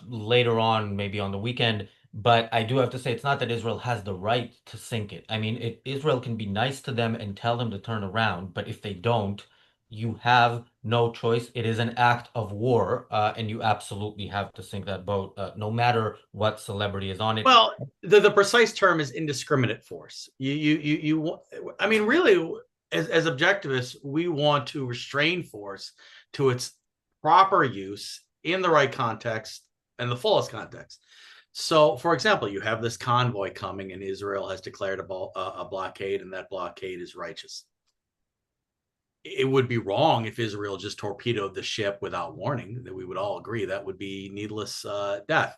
later on, maybe on the weekend. But I do have to say, it's not that Israel has the right to sink it. I mean, Israel can be nice to them and tell them to turn around, but if they don't, you have no choice. It is an act of war, and you absolutely have to sink that boat, no matter what celebrity is on it. Well, the precise term is indiscriminate force. I mean, really, as objectivists, we want to restrain force to its proper use in the right context and the fullest context. So, for example, you have this convoy coming, and Israel has declared a blockade, and that blockade is righteous. It would be wrong if Israel just torpedoed the ship without warning. That we would all agree that would be needless death.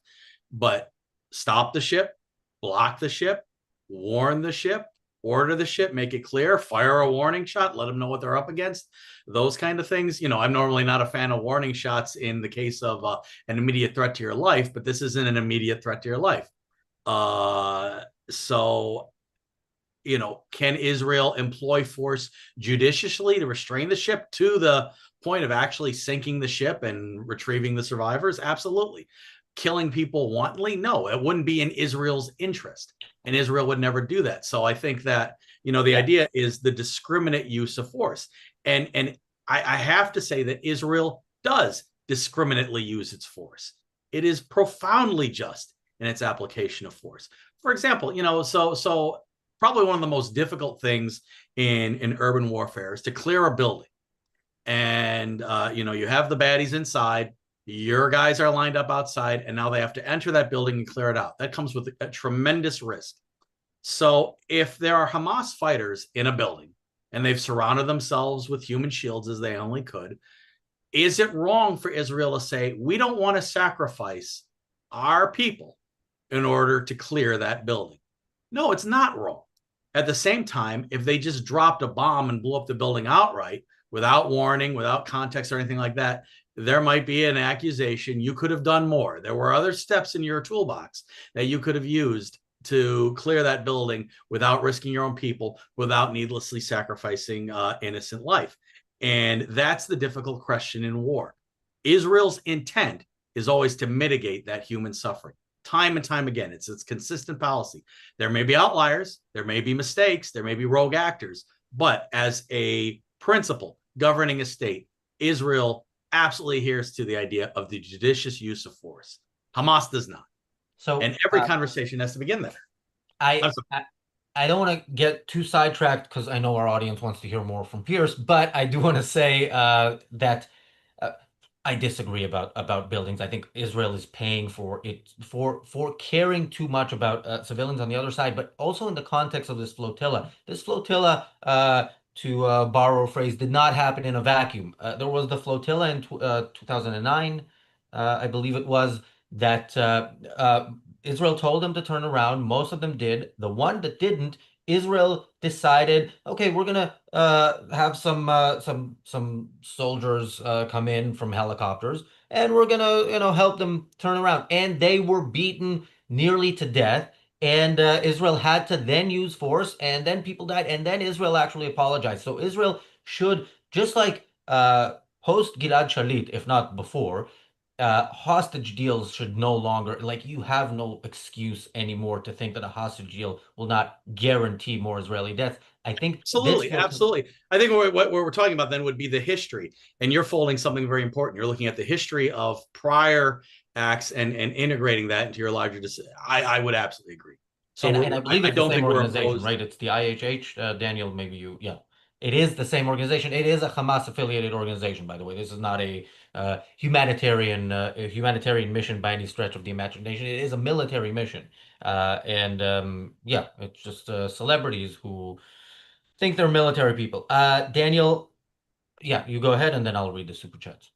But stop the ship, block the ship, warn the ship, order the ship, make it clear, fire a warning shot, let them know what they're up against. Those kind of things. I'm normally not a fan of warning shots in the case of an immediate threat to your life, but this isn't an immediate threat to your life. So can Israel employ force judiciously to restrain the ship to the point of actually sinking the ship and retrieving the survivors? Absolutely. Killing people wantonly? No, it wouldn't be in Israel's interest, and Israel would never do that. So I think that the idea is the discriminate use of force, and I have to say that Israel does discriminately use its force. It is profoundly just in its application of force. For example, so probably one of the most difficult things in urban warfare is to clear a building, and you have the baddies inside. Your guys are lined up outside, and now they have to enter that building and clear it out. That comes with a tremendous risk. So if there are Hamas fighters in a building and they've surrounded themselves with human shields as they only could, is it wrong for Israel to say, we don't want to sacrifice our people in order to clear that building? No, it's not wrong. At the same time, if they just dropped a bomb and blew up the building outright without warning, without context or anything like that, there might be an accusation you could have done more. There were other steps in your toolbox that you could have used to clear that building without risking your own people, without needlessly sacrificing innocent life. And that's the difficult question in war. Israel's intent is always to mitigate that human suffering. Time and time again, it's consistent policy. There may be outliers, there may be mistakes, there may be rogue actors, but as a principle governing a state, Israel absolutely adheres to the idea of the judicious use of force. Hamas does not. So, and every conversation has to begin there. I don't want to get too sidetracked because I know our audience wants to hear more from Piers, but I do want to say that I disagree about buildings. I think Israel is paying for it for caring too much about civilians on the other side, but also in the context of this flotilla. This flotilla, to borrow a phrase, did not happen in a vacuum. There was the flotilla in 2009, I believe it was, that Israel told them to turn around. Most of them did. The one that didn't, Israel decided, okay, we're gonna have some soldiers come in from helicopters, and we're gonna help them turn around. And they were beaten nearly to death. And Israel had to then use force, and then people died, and then Israel actually apologized. So Israel should, just like post Gilad Shalit, if not before, hostage deals should no longer, like, you have no excuse anymore to think that a hostage deal will not guarantee more Israeli deaths. I think absolutely. I think what we're talking about then would be the history, and you're folding something very important. You're looking at the history of prior acts and integrating that into your larger decision. I would absolutely agree. So and I believe it's the same organization, right? It's the IHH. Daniel, maybe you, yeah. It is the same organization. It is a Hamas-affiliated organization, by the way. This is not a humanitarian mission by any stretch of the imagination. It is a military mission, yeah, it's just celebrities who think they're military people. Daniel, yeah, you go ahead, and then I'll read the super chats.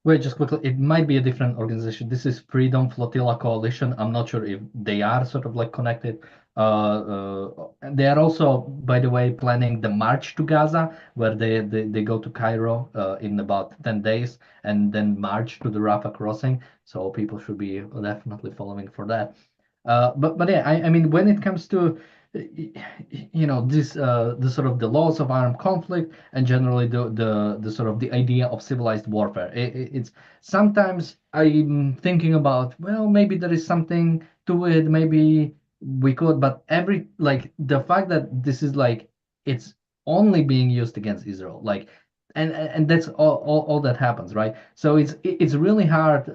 Wait, just quickly, it might be a different organization. This is Freedom Flotilla Coalition. I'm not sure if they are sort of like connected. They are also, by the way, planning the march to Gaza, where they go to Cairo in about 10 days and then march to the Rafah crossing. So people should be definitely following for that. But yeah, I mean, when it comes to this the sort of the laws of armed conflict and generally the sort of the idea of civilized warfare, it's sometimes I'm thinking about, well, maybe there is something to it, maybe we could, but the fact that this is like it's only being used against Israel, like, and that's all that happens, right? So it's really hard.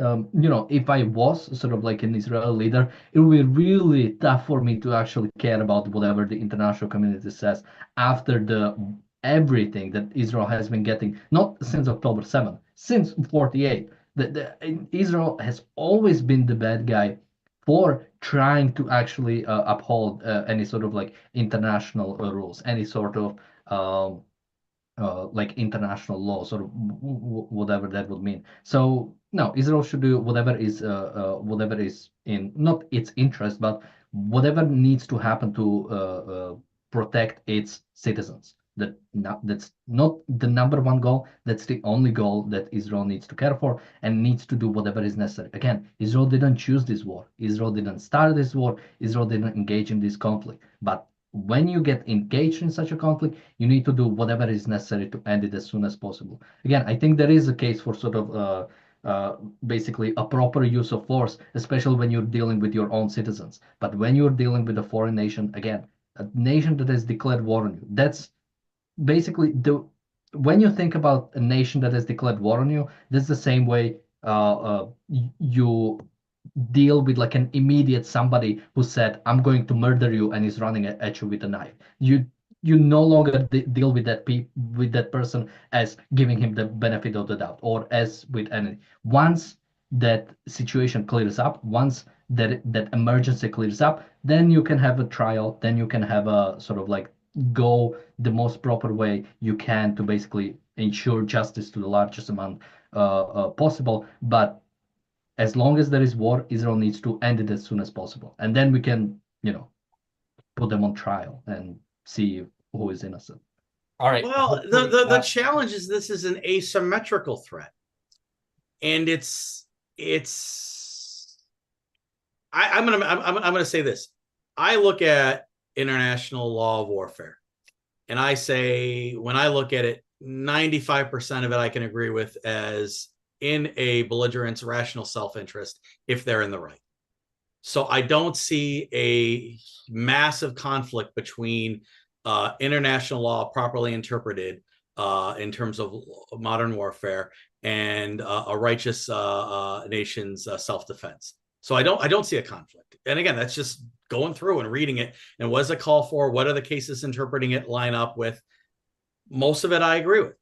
If I was sort of like an Israeli leader, it would be really tough for me to actually care about whatever the international community says after everything that Israel has been getting, not since October 7th, since 48. Israel has always been the bad guy for trying to actually uphold any sort of like international rules, any sort of like international laws or whatever that would mean. So no, Israel should do whatever is in not its interest, but whatever needs to happen to protect its citizens. That's not the number one goal. That's the only goal that Israel needs to care for and needs to do whatever is necessary. Again, Israel didn't choose this war. Israel didn't start this war. Israel didn't engage in this conflict. But when you get engaged in such a conflict, you need to do whatever is necessary to end it as soon as possible. Again, I think there is a case for sort of basically a proper use of force, especially when you're dealing with your own citizens. But when you're dealing with a foreign nation, again, a nation that has declared war on you, that's basically the when you think about a nation that has declared war on you, that's the same way you deal with like an immediate somebody who said, "I'm going to murder you," and is running at you with a knife. You no longer deal with with that person as giving him the benefit of the doubt or as with any. Once that situation clears up, once that emergency clears up, then you can have a trial. Then you can have a sort of like go the most proper way you can to basically ensure justice to the largest amount possible. But as long as there is war, Israel needs to end it as soon as possible. And then we can, put them on trial and see who is innocent. All right. Well, the challenge is this is an asymmetrical threat. And I'm gonna say this. I look at international law of warfare, and I say when I look at it, 95% of it I can agree with as in a belligerent's rational self-interest if they're in the right. So I don't see a massive conflict between international law properly interpreted in terms of modern warfare and a righteous nation's self-defense. So I don't see a conflict. And again, that's just going through and reading it. And what does it call for? What are the cases interpreting it line up with? Most of it I agree with.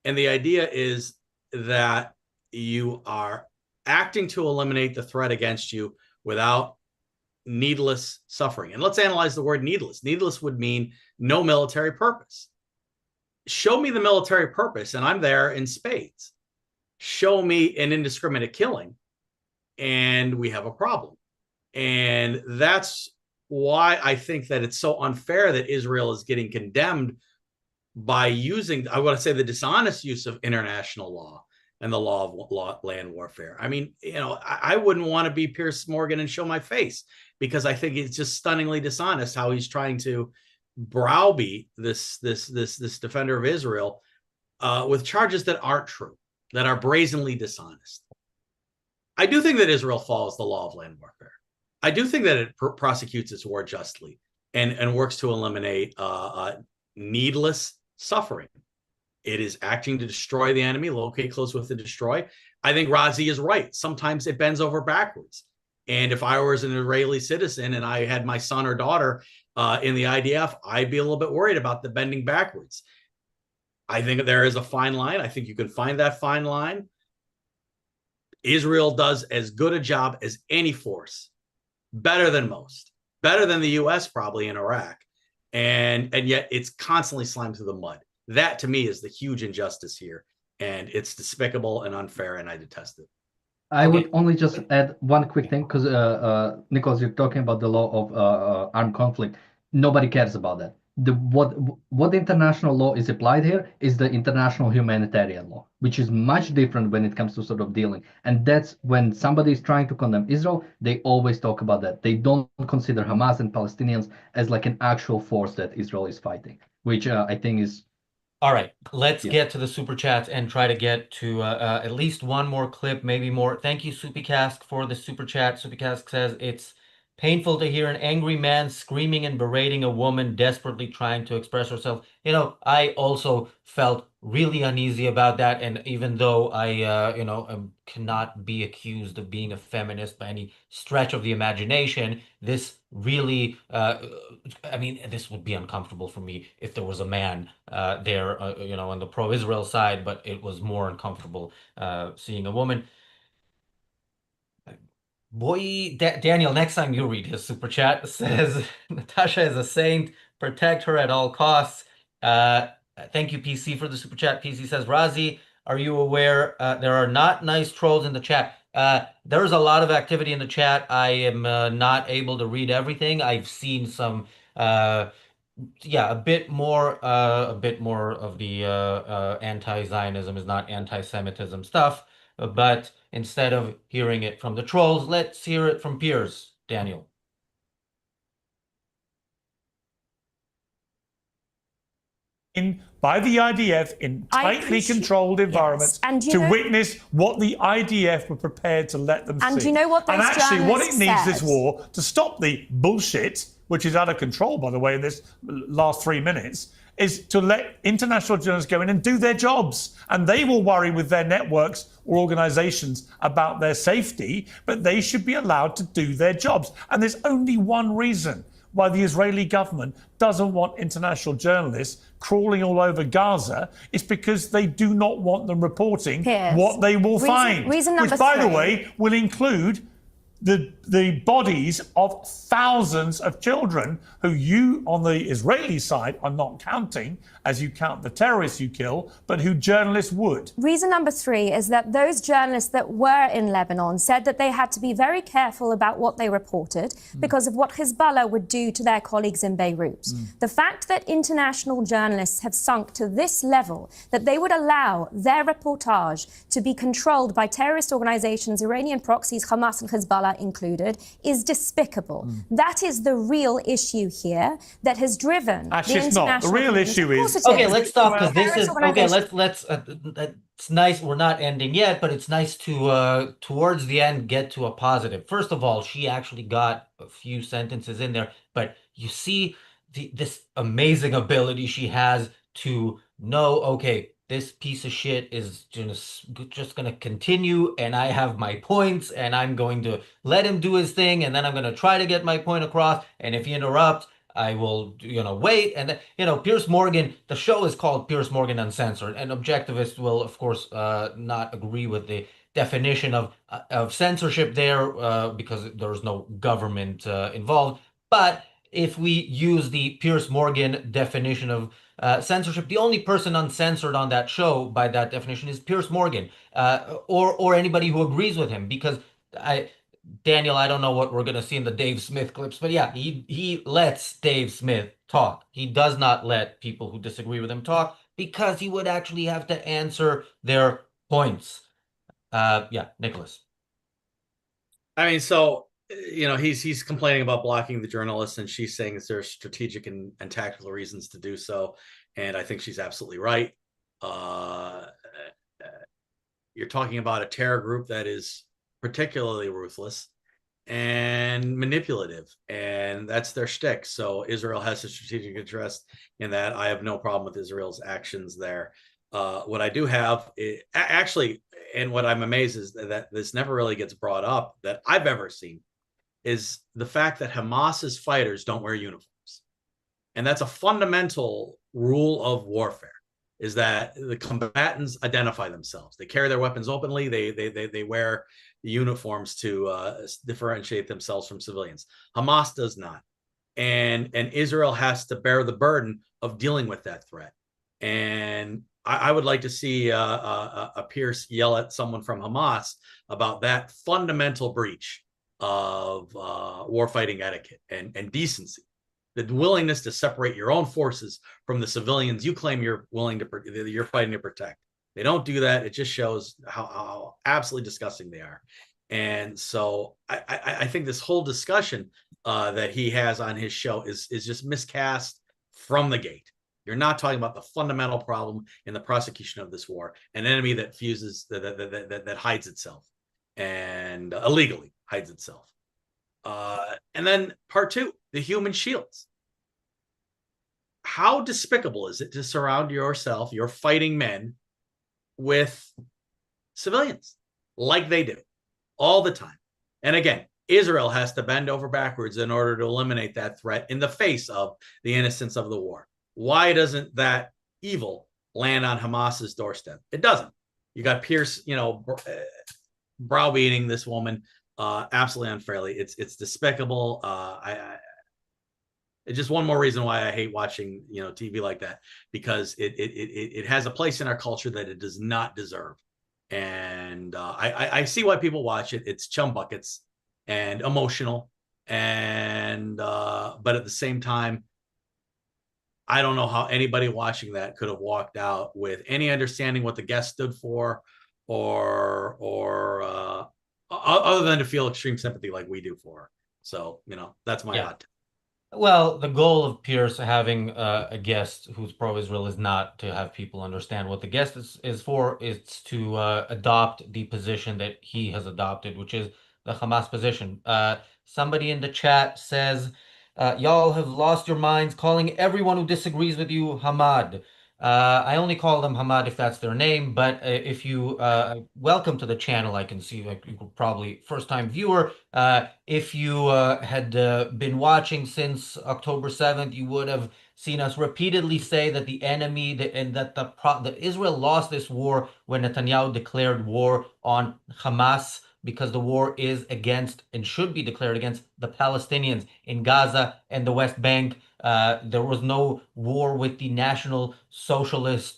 And the idea is that you are acting to eliminate the threat against you without needless suffering. And let's analyze the word needless. Needless would mean no military purpose. Show me the military purpose, and I'm there in spades. Show me an indiscriminate killing, and we have a problem. And that's why I think that it's so unfair that Israel is getting condemned by using, I want to say, the dishonest use of international law and the law of land warfare. I mean, I wouldn't want to be Piers Morgan and show my face, because I think it's just stunningly dishonest how he's trying to browbeat this defender of Israel with charges that aren't true, that are brazenly dishonest. I do think that Israel follows the law of land warfare. I do think that it prosecutes its war justly and works to eliminate needless suffering. It is acting to destroy the enemy, locate close with the destroy. I think Razi is right. Sometimes it bends over backwards. And if I was an Israeli citizen and I had my son or daughter in the IDF, I'd be a little bit worried about the bending backwards. I think there is a fine line. I think you can find that fine line. Israel does as good a job as any force, better than most, better than the US probably in Iraq. And yet it's constantly slimed through the mud. That to me is the huge injustice here. And it's despicable and unfair, and I detest it. I would only just add one quick thing, because Nicholas, you're talking about the law of armed conflict. Nobody cares about that. What international law is applied here is the international humanitarian law, which is much different when it comes to sort of dealing. And that's when somebody is trying to condemn Israel, they always talk about that. They don't consider Hamas and Palestinians as like an actual force that Israel is fighting, which I think is. All right, let's get to the super chats and try to get to at least one more clip, maybe more. Thank you, Supikask, for the super chat. Supikask says it's painful to hear an angry man screaming and berating a woman desperately trying to express herself. I also felt really uneasy about that. And even though I, cannot be accused of being a feminist by any stretch of the imagination, this really, this would be uncomfortable for me if there was a man there, on the pro-Israel side, but it was more uncomfortable seeing a woman. Boy, Daniel, next time you read his super chat, says Natasha is a saint. Protect her at all costs. Uh, Thank you, PC, for the super chat. PC says, Razi, are you aware there are not nice trolls in the chat? There's a lot of activity in the chat. I am not able to read everything. I've seen some, yeah, a bit more of the anti-Zionism is not anti-Semitism stuff. But instead of hearing it from the trolls, let's hear it from Piers, Daniel. By the IDF in tightly controlled environments to witness what the IDF were prepared to let them see. And you know what those journalists actually what it needs said? This war to stop the bullshit, which is out of control, by the way, in this last 3 minutes, is to let international journalists go in and do their jobs. And they will worry with their networks or organizations about their safety, but they should be allowed to do their jobs. And there's only one reason why the Israeli government doesn't want international journalists crawling all over Gaza. It's because they do not want them reporting what they will find. Which, by the way, will include the bodies of thousands of children who you, on the Israeli side, are not counting as you count the terrorists you kill, but who journalists would. Reason number 3 is that those journalists that were in Lebanon said that they had to be very careful about what they reported because of what Hezbollah would do to their colleagues in Beirut. The fact that international journalists have sunk to this level, that they would allow their reportage to be controlled by terrorist organizations, Iranian proxies, Hamas and Hezbollah included, is despicable. That is the real issue here that has driven the international... not. The real issue is... Okay, let's stop because this is... Okay, let's it's nice. We're not ending yet, but it's nice to, towards the end, get to a positive. First of all, she actually got a few sentences in there, but you see this amazing ability she has to know, okay, this piece of shit is just gonna continue, and I have my points, and I'm going to let him do his thing, and then I'm gonna try to get my point across, and if he interrupts, I will, wait. And then, Piers Morgan, the show is called Piers Morgan Uncensored, and Objectivist will, of course, not agree with the definition of censorship there because there's no government involved. But if we use the Piers Morgan definition of censorship, the only person uncensored on that show by that definition is Piers Morgan, or anybody who agrees with him. Because Daniel, I don't know what we're gonna see in the Dave Smith clips, but yeah, he lets Dave Smith talk. He does not let people who disagree with him talk because he would actually have to answer their points. Yeah, Nicholas. I mean, so he's complaining about blocking the journalists, and she's saying that there's strategic and tactical reasons to do so, and I think she's absolutely right. You're talking about a terror group that is particularly ruthless and manipulative, and that's their shtick. So Israel has a strategic interest in that. I have no problem with Israel's actions there. What I do have actually, and what I'm amazed is that this never really gets brought up that I've ever seen, is the fact that Hamas's fighters don't wear uniforms. And that's a fundamental rule of warfare, is that the combatants identify themselves. They carry their weapons openly. They wear uniforms to differentiate themselves from civilians. Hamas does not. And Israel has to bear the burden of dealing with that threat. And I would like to see a Pierce yell at someone from Hamas about that fundamental breach of warfighting etiquette and decency, the willingness to separate your own forces from the civilians you claim you're fighting to protect. They don't do that. It just shows how absolutely disgusting they are. And so I think this whole discussion that he has on his show is just miscast from the gate. You're not talking about the fundamental problem in the prosecution of this war, an enemy that fuses, that hides itself and illegally hides itself. And then part 2, the human shields. How despicable is it to surround yourself, your fighting men, with civilians like they do all the time? And again, Israel has to bend over backwards in order to eliminate that threat in the face of the innocence of the war. Why doesn't that evil land on Hamas's doorstep? It doesn't. You got Pierce, browbeating this woman absolutely unfairly. It's despicable. It's just one more reason why I hate watching TV like that, because it has a place in our culture that it does not deserve. And I see why people watch it. It's chum buckets and emotional, and but at the same time, I don't know how anybody watching that could have walked out with any understanding what the guest stood for, or other than to feel extreme sympathy like we do for her. So that's my Yeah. hot take. Well, the goal of Piers having a guest who's pro-Israel is not to have people understand what the guest is for. It's to adopt the position that he has adopted, which is the Hamas position. Somebody in the chat says, y'all have lost your minds calling everyone who disagrees with you Hamad. I only call them Hamad if that's their name, but if you welcome to the channel, I can see like you could probably first-time viewer. If you had been watching since October 7th, you would have seen us repeatedly say that the enemy and that that Israel lost this war when Netanyahu declared war on Hamas, because the war is against and should be declared against the Palestinians in Gaza and the West Bank. There was no war with the National Socialist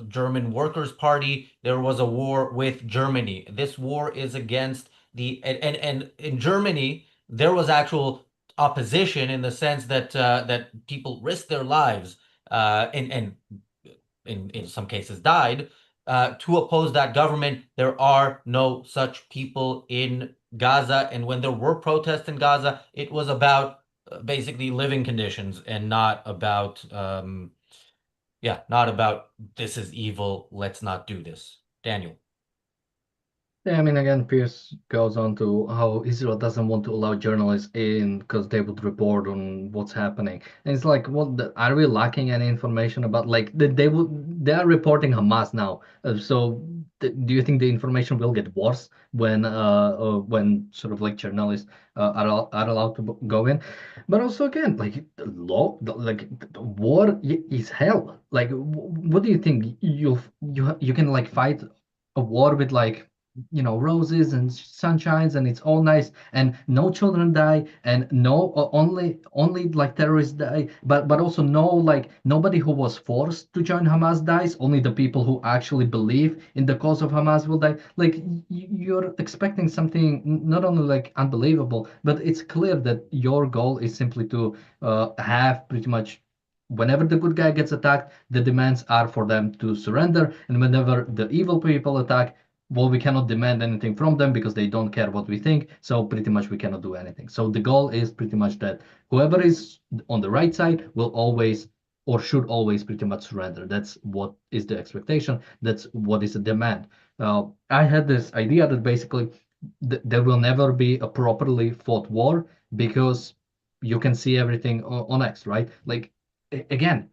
German Workers' Party. There was a war with Germany. This war is against and in Germany there was actual opposition in the sense that that people risked their lives and in some cases died to oppose that government. There are no such people in Gaza, and when there were protests in Gaza, it was about basically living conditions and not about yeah, not about this is evil, let's not do this. Daniel. Yeah, I mean, again, Pierce goes on to how Israel doesn't want to allow journalists in because they would report on what's happening. And it's like, are we lacking any information about like they are reporting Hamas now. So do you think the information will get worse when sort of like journalists are allowed to go in? But also again, like the war is hell. Like, what do you think? You can like fight a war with like roses and sunshines and it's all nice and no children die and no only like terrorists die, but also no, like nobody who was forced to join Hamas dies, only the people who actually believe in the cause of Hamas will die. Like you're expecting something not only like unbelievable, but it's clear that your goal is simply to have pretty much whenever the good guy gets attacked, the demands are for them to surrender, and whenever the evil people attack, well, we cannot demand anything from them because they don't care what we think. So pretty much we cannot do anything. So the goal is pretty much that whoever is on the right side will always or should always pretty much surrender. That's what is the expectation. That's what is the demand. I had this idea that basically there will never be a properly fought war because you can see everything on X, right? Like again,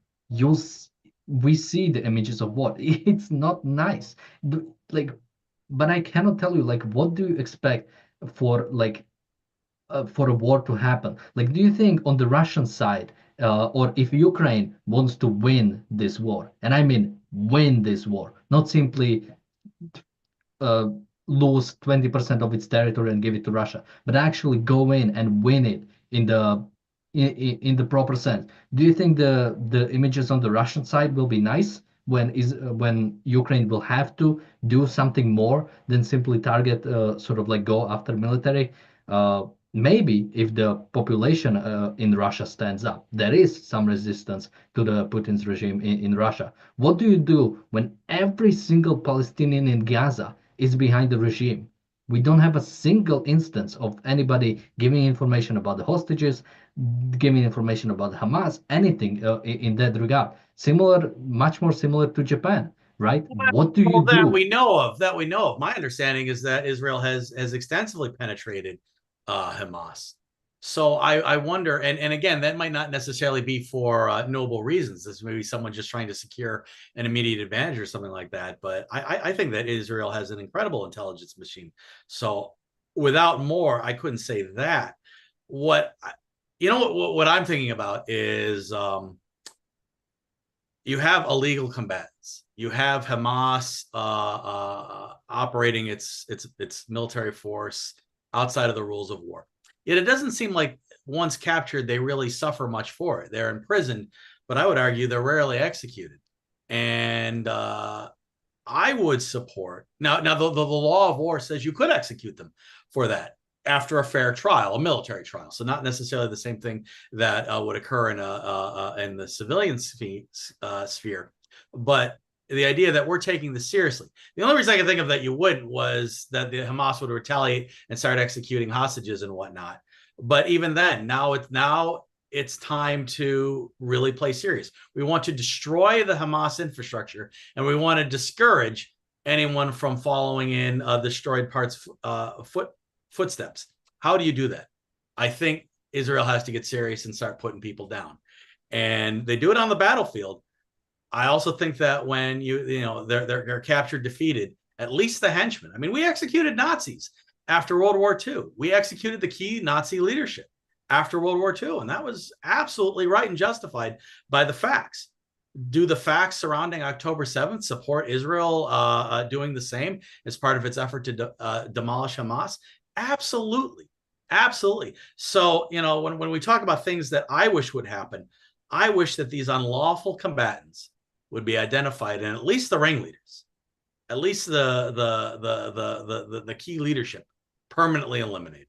we see the images of war. It's not nice. Like but I cannot tell you like what do you expect for like for a war to happen? Like, do you think on the Russian side, or if Ukraine wants to win this war, and I mean win this war, not simply uh, lose 20% of its territory and give it to Russia, but actually go in and win it in the proper sense. Do you think the images on the Russian side will be nice when Ukraine will have to do something more than simply target sort of like go after military? Maybe if the population in Russia stands up, there is some resistance to the Putin's regime in Russia. What do you do when every single Palestinian in Gaza is behind the regime? We don't have a single instance of anybody giving information about the hostages, giving information about Hamas, anything in that regard. Similar, much more similar to Japan, right? What do you Well, that do? we know of. That we know of. My understanding is that Israel has extensively penetrated Hamas. So I wonder, and again, that might not necessarily be for noble reasons. This may be someone just trying to secure an immediate advantage or something like that. But I think that Israel has an incredible intelligence machine. So without more, I couldn't say that. What what I'm thinking about is you have illegal combatants. You have Hamas operating its military force outside of the rules of war. Yet it doesn't seem like once captured, they really suffer much for it. They're imprisoned, but I would argue they're rarely executed. And I would support now. The law of war says you could execute them for that after a fair trial, a military trial. So not necessarily the same thing that would occur in the civilian sphere, but the idea that we're taking this seriously. The only reason I can think of that you wouldn't was that the Hamas would retaliate and start executing hostages and whatnot. But even then, now it's time to really play serious. We want to destroy the Hamas infrastructure, and we want to discourage anyone from following in destroyed parts footsteps. How do you do that? I think Israel has to get serious and start putting people down, and they do it on the battlefield. I also think that when they're captured, defeated, at least the henchmen. I mean, we executed Nazis after World War II. We executed the key Nazi leadership after World War II, and that was absolutely right and justified by the facts. Do the facts surrounding October 7th support Israel doing the same as part of its effort to demolish Hamas? Absolutely. Absolutely. So, when we talk about things that I wish would happen, I wish that these unlawful combatants would be identified, and at least the ringleaders, at least the key leadership, permanently eliminated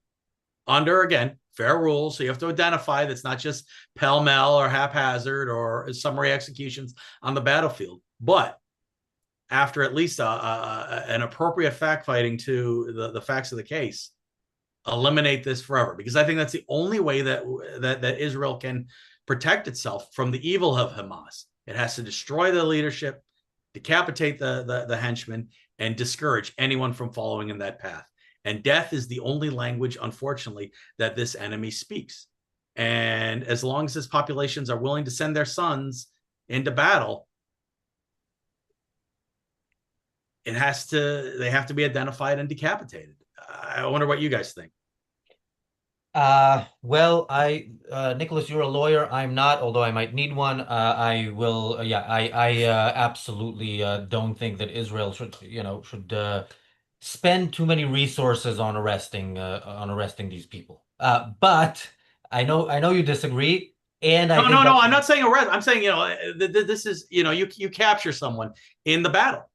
under, again, fair rules. So you have to identify that's not just pell-mell or haphazard or summary executions on the battlefield, but after at least an appropriate fact-fighting to the facts of the case, eliminate this forever. Because I think that's the only way that Israel can protect itself from the evil of Hamas. It has to destroy the leadership, decapitate the henchmen, and discourage anyone from following in that path. And death is the only language, unfortunately, that this enemy speaks. And as long as his populations are willing to send their sons into battle, they have to be identified and decapitated. I wonder what you guys think. Well, Nicholas, you're a lawyer. I'm not, although I might need one. I will, I absolutely don't think that Israel should spend too many resources on arresting these people. But I know you disagree, and I think no, I'm not saying arrest. I'm saying this is you capture someone in the battle,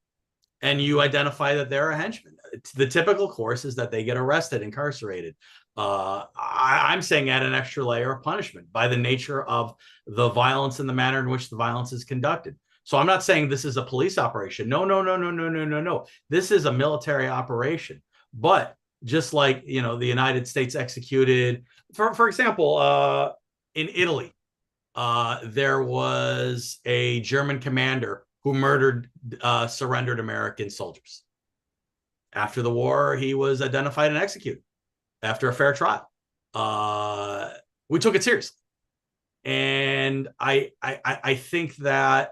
and you identify that they're a henchman. The typical course is that they get arrested, incarcerated. I'm saying add an extra layer of punishment by the nature of the violence and the manner in which the violence is conducted. So I'm not saying this is a police operation. No. This is a military operation. But just like, the United States executed, for example, in Italy, there was a German commander who murdered surrendered American soldiers. After the war, he was identified and executed after a fair trial. We took it seriously. And I think that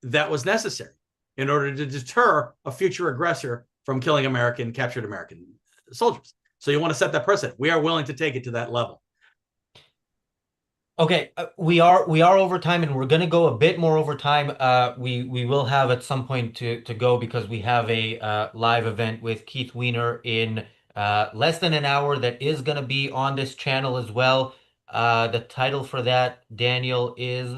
was necessary in order to deter a future aggressor from killing captured American soldiers. So you want to set that precedent. We are willing to take it to that level. Okay, we are over time, and we're going to go a bit more over time. We will have at some point to go because we have a live event with Keith Weiner in less than an hour that is going to be on this channel as well. The title for that, Daniel, is...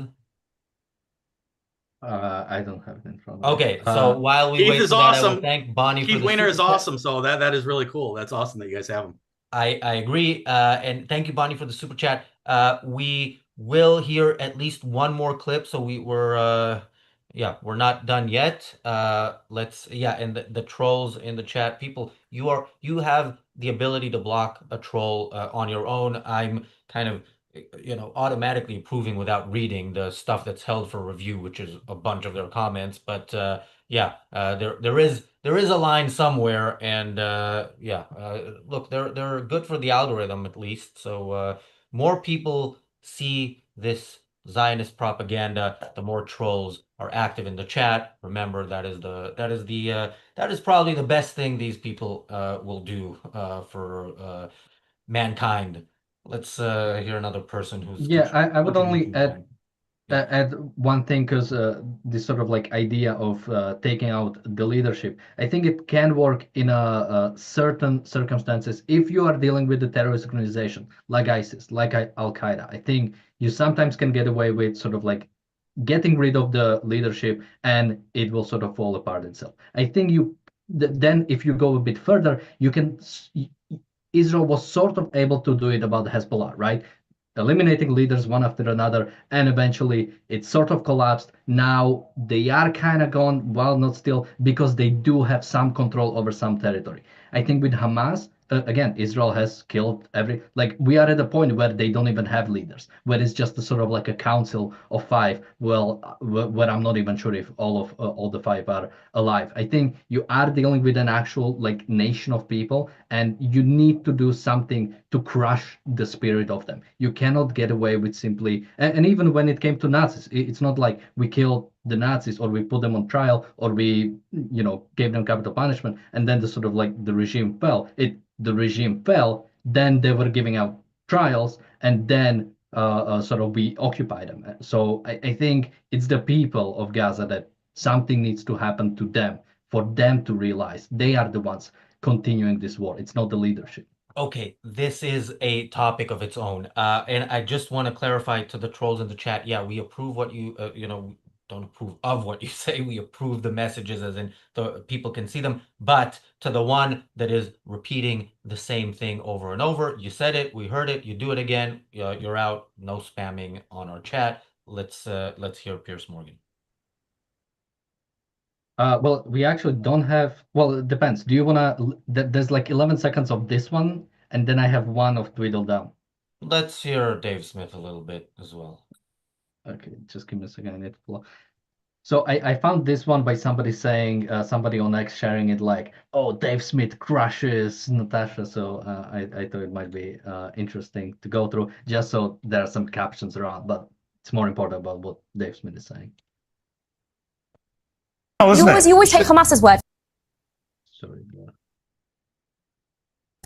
I don't have it in front of me. Okay, so while we Keith wait is for that, I awesome. will thank Bonnie Keith for the Weiner is super chat. awesome, so that is really cool. That's awesome that you guys have him. I agree, and thank you, Bonnie, for the super chat. We will hear at least one more clip, so we're not done yet. And the trolls in the chat, people, you have the ability to block a troll on your own. I'm kind of automatically approving without reading the stuff that's held for review, which is a bunch of their comments. But there is a line somewhere, and look, they're good for the algorithm at least. So more people see this Zionist propaganda, the more trolls are active in the chat. Remember, that is probably the best thing these people will do for mankind. Let's hear another person who's I would only add Add one thing, because this sort of like idea of taking out the leadership, I think it can work in a certain circumstances if you are dealing with a terrorist organization like ISIS, like Al Qaeda. I think you sometimes can get away with sort of like getting rid of the leadership, and it will sort of fall apart itself. I think then if you go a bit further, you can. Israel was sort of able to do it about Hezbollah, right? Eliminating leaders one after another, and eventually it sort of collapsed. Now they are kind of gone, well, not still, because they do have some control over some territory. I think with Hamas, again, Israel has killed like, we are at a point where they don't even have leaders, where it's just a sort of like a council of five. Well, where I'm not even sure if all the five are alive. I think you are dealing with an actual like nation of people, and you need to do something to crush the spirit of them. You cannot get away with simply, and even when it came to Nazis, it's not like we killed the Nazis or we put them on trial or we, gave them capital punishment and then the sort of like the regime fell. The regime fell, then they were giving out trials, and then sort of we occupy them. So I think it's the people of Gaza that something needs to happen to them for them to realize they are the ones continuing this war. It's not the leadership. Okay, this is a topic of its own. And I just want to clarify to the trolls in the chat. Yeah, we approve what you, don't approve of what you say. We approve the messages as in the people can see them. But to the one that is repeating the same thing over and over, you said it, we heard it, you do it again, you're out. No spamming on our chat. Let's hear Piers Morgan. Well, we actually don't have. Well, it depends. Do you wanna? There's like 11 seconds of this one, and then I have one of Tweedledum. Let's hear Dave Smith a little bit as well. Okay, just give me a second. I need to pull. So I found this one by somebody saying, somebody on X sharing it like, oh, Dave Smith crushes Natasha. So I thought it might be interesting to go through, just so there are some captions around. But it's more important about what Dave Smith is saying. Oh, You always take Hamas's word Sorry.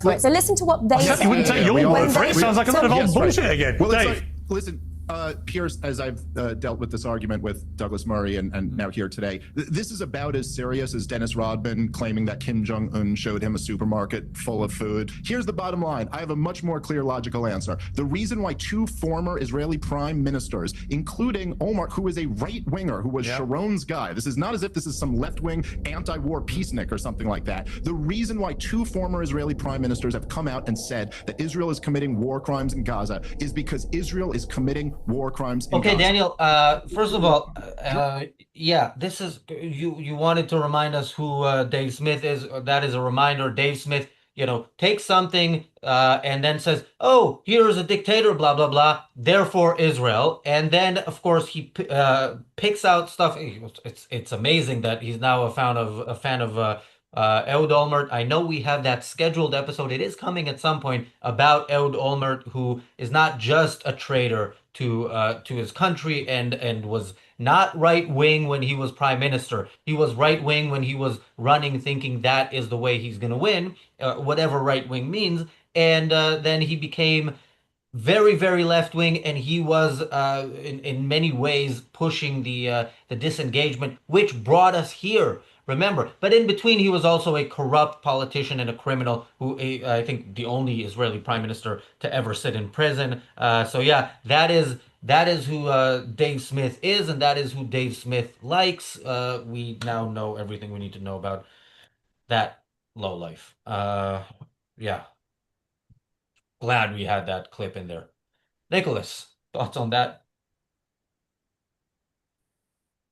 for it. So listen to what they say. You wouldn't take your word for it. Sounds like a lot of old Yes, bullshit right. again. Well, it's Dave. like, listen, Piers, as I've dealt with this argument with Douglas Murray and now here today, this is about as serious as Dennis Rodman claiming that Kim Jong-un showed him a supermarket full of food. Here's the bottom line. I have a much more clear logical answer. The reason why two former Israeli prime ministers, including Omar, who is a right-winger, who was Sharon's guy, this is not as if this is some left-wing anti-war peacenik or something like that. The reason why two former Israeli prime ministers have come out and said that Israel is committing war crimes in Gaza is because Israel is committing war crimes in Okay, Gaza. Daniel, first of all, yeah, this is, you wanted to remind us who Dave Smith is. That is a reminder. Dave Smith, takes something and then says, oh, here's a dictator, blah, blah, blah, therefore Israel. And then, of course, he picks out stuff. It's amazing that he's now a fan of Ehud Olmert. I know we have that scheduled episode. It is coming at some point about Ehud Olmert, who is not just a traitor to his country and was not right wing when he was prime minister. He was right wing when he was running, thinking that is the way he's going to win, whatever right wing means. And then he became very, very left wing, and he was in many ways pushing the disengagement, which brought us here. Remember, but in between, he was also a corrupt politician and a criminal who, I think, the only Israeli prime minister to ever sit in prison. So yeah, that is who Dave Smith is, and that is who Dave Smith likes. We now know everything we need to know about that lowlife. Yeah, glad we had that clip in there. Nicholas, thoughts on that?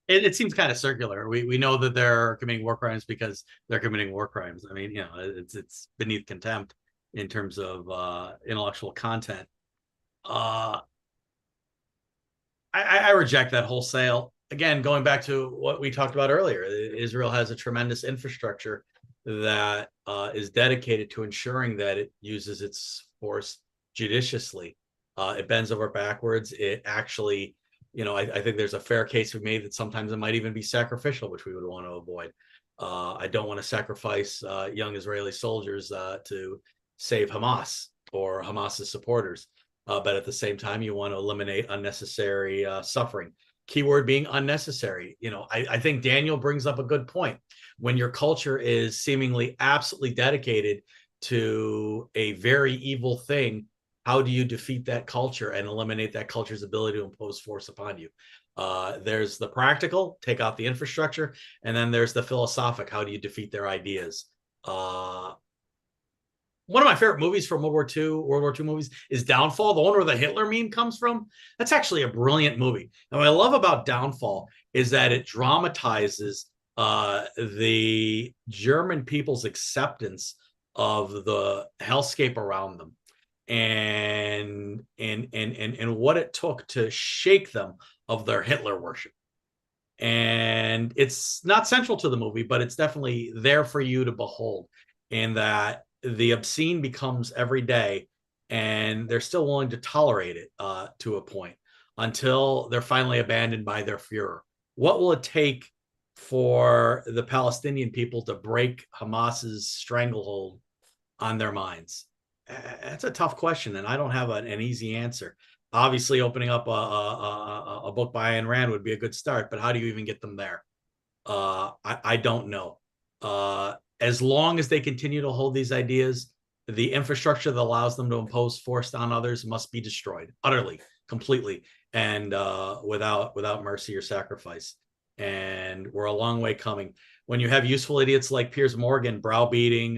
It seems kind of circular. We know that they're committing war crimes because they're committing war crimes. I mean, it's beneath contempt in terms of intellectual content. I reject that wholesale. Again, going back to what we talked about earlier, Israel has a tremendous infrastructure that is dedicated to ensuring that it uses its force judiciously. It bends over backwards. It actually, I think there's a fair case we made that sometimes it might even be sacrificial, which we would want to avoid. I don't want to sacrifice young Israeli soldiers to save Hamas or Hamas's supporters. but at the same time, you want to eliminate unnecessary suffering. Keyword being unnecessary. I think Daniel brings up a good point. When your culture is seemingly absolutely dedicated to a very evil thing, how do you defeat that culture and eliminate that culture's ability to impose force upon you? There's the practical, take out the infrastructure, and then there's the philosophic, how do you defeat their ideas? One of my favorite movies from World War II movies is Downfall, the one where the Hitler meme comes from. That's actually a brilliant movie. And what I love about Downfall is that it dramatizes the German people's acceptance of the hellscape around them and what it took to shake them of their Hitler worship. And it's not central to the movie, but it's definitely there for you to behold, in that the obscene becomes every day, and they're still willing to tolerate it to a point until they're finally abandoned by their Fuhrer. What will it take for the Palestinian people to break Hamas's stranglehold on their minds? That's a tough question, and I don't have an easy answer. Obviously, opening up a book by Ayn Rand would be a good start, but how do you even get them there? I don't know. As long as they continue to hold these ideas, the infrastructure that allows them to impose force on others must be destroyed utterly, completely, and without mercy or sacrifice. And we're a long way coming. When you have useful idiots like Piers Morgan browbeating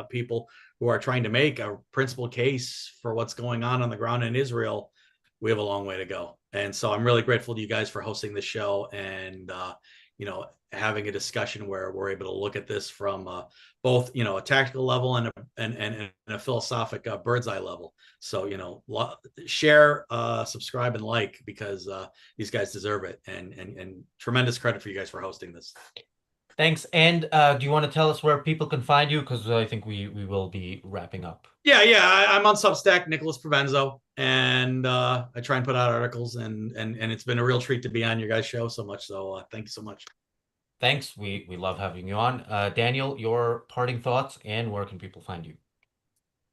people who are trying to make a principled case for what's going on the ground in Israel, we have a long way to go. And so I'm really grateful to you guys for hosting the show and having a discussion where we're able to look at this from both a tactical level and a philosophic bird's eye level. So share, subscribe, and like, because these guys deserve it, and tremendous credit for you guys for hosting this. Thanks. And do you want to tell us where people can find you? Because I think we will be wrapping up. Yeah. I'm on Substack, Nicholas Provenzo, and I try and put out articles, and it's been a real treat to be on your guys' show, so much so. Thank you so much. Thanks. We love having you on. Daniel, your parting thoughts, and where can people find you?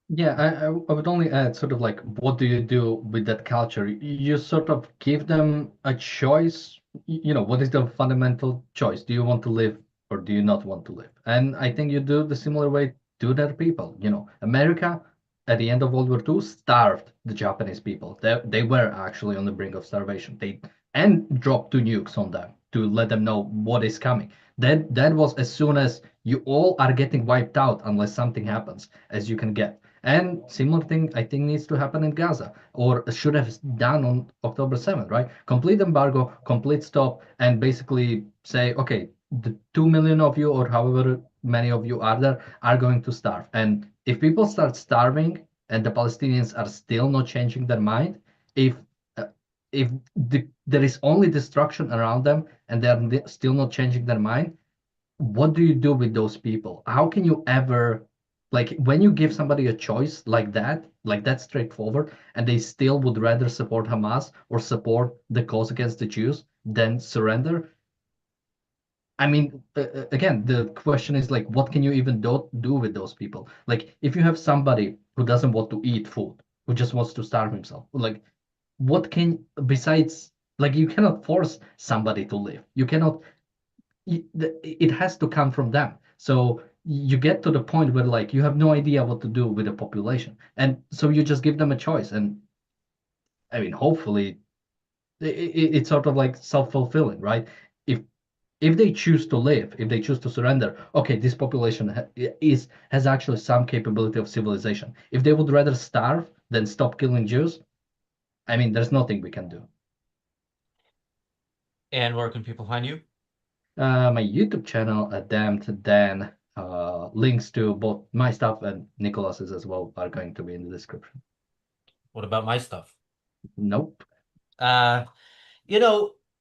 Yeah, I would only add sort of like, what do you do with that culture? You sort of give them a choice. What is the fundamental choice? Do you want to live or do you not want to live? And I think you do the similar way to their people. America at the end of World War II starved the Japanese people. They were actually on the brink of starvation. And dropped 2 nukes on them to let them know what is coming. That was as soon as you all are getting wiped out unless something happens, as you can get. And similar thing, I think, needs to happen in Gaza, or should have done on October 7th, right? Complete embargo, complete stop, and basically say, okay, the 2 million of you, or however many of you are there, are going to starve. And if people start starving and the Palestinians are still not changing their mind, if there is only destruction around them and they are still not changing their mind, what do you do with those people? How can you ever, when you give somebody a choice like that straightforward, and they still would rather support Hamas or support the cause against the Jews than surrender? I mean, again, the question is what can you even do with those people? If you have somebody who doesn't want to eat food, who just wants to starve himself, what can, besides, you cannot force somebody to live. You cannot, it has to come from them. So you get to the point where you have no idea what to do with the population. And so you just give them a choice. And I mean, hopefully it's sort of self-fulfilling, right? If they choose to live, if they choose to surrender, okay, this population has actually some capability of civilization. If they would rather starve than stop killing Jews, I mean, there's nothing we can do. And where can people find you? My YouTube channel, Damned Dan, links to both my stuff and Nicholas's as well are going to be in the description. What about my stuff? Nope.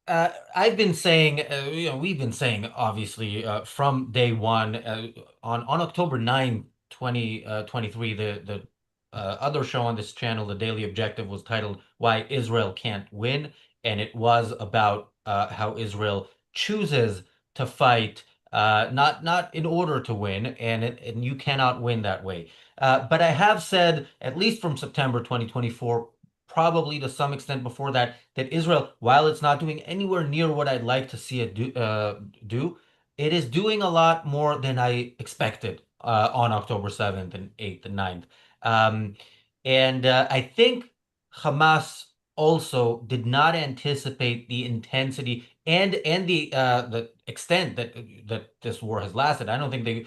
I've been saying, we've been saying, obviously, from day one, on October 9, 2023, the other show on this channel, The Daily Objective, was titled Why Israel Can't Win. And it was about how Israel chooses to fight not in order to win, and you cannot win that way. But I have said, at least from September 2024, probably to some extent before that, that Israel, while it's not doing anywhere near what I'd like to see it do, it is doing a lot more than I expected on October 7th and 8th and 9th. And I think Hamas also did not anticipate the intensity and the extent that this war has lasted. I don't think they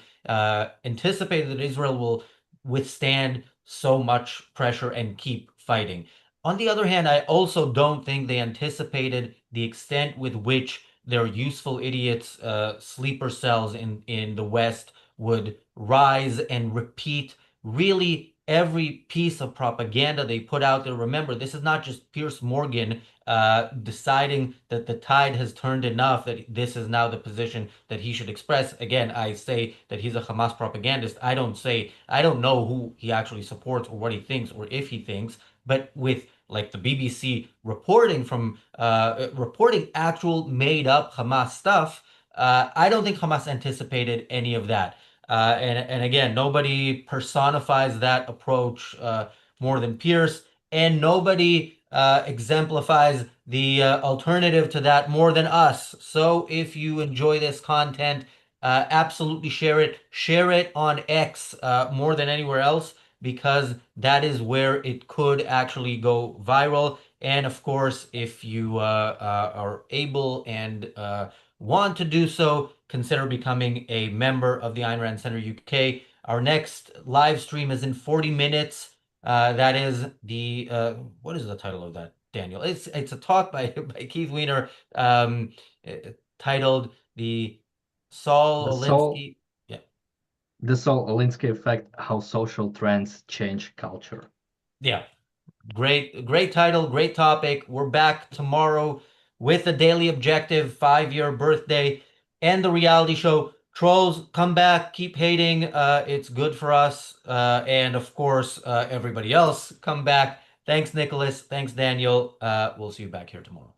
anticipated that Israel will withstand so much pressure and keep fighting. On the other hand, I also don't think they anticipated the extent with which their useful idiots, sleeper cells in the West would rise and repeat really every piece of propaganda they put out there. Remember, this is not just Piers Morgan deciding that the tide has turned enough, that this is now the position that he should express. Again, I say that he's a Hamas propagandist. I don't know who he actually supports or what he thinks or if he thinks, but with like the BBC reporting reporting actual made up Hamas stuff, I don't think Hamas anticipated any of that. And again, nobody personifies that approach more than Pierce, and nobody exemplifies the alternative to that more than us. So if you enjoy this content, absolutely share it. Share it on X more than anywhere else, because that is where it could actually go viral. And of course, if you are able and want to do so, consider becoming a member of the Ayn Rand Center UK. Our next live stream is in 40 minutes. That is the what is the title of that, Daniel? It's a talk by Keith Weiner, titled "The Saul Alinsky." Yeah, the Saul Alinsky effect: how social trends change culture. yeah. Great title, great topic. We're back tomorrow with the Daily Objective 5-year birthday and the reality show. Trolls, come back, keep hating. It's good for us. And of course, everybody else, come back. Thanks, Nicholas. Thanks, Daniel. We'll see you back here tomorrow.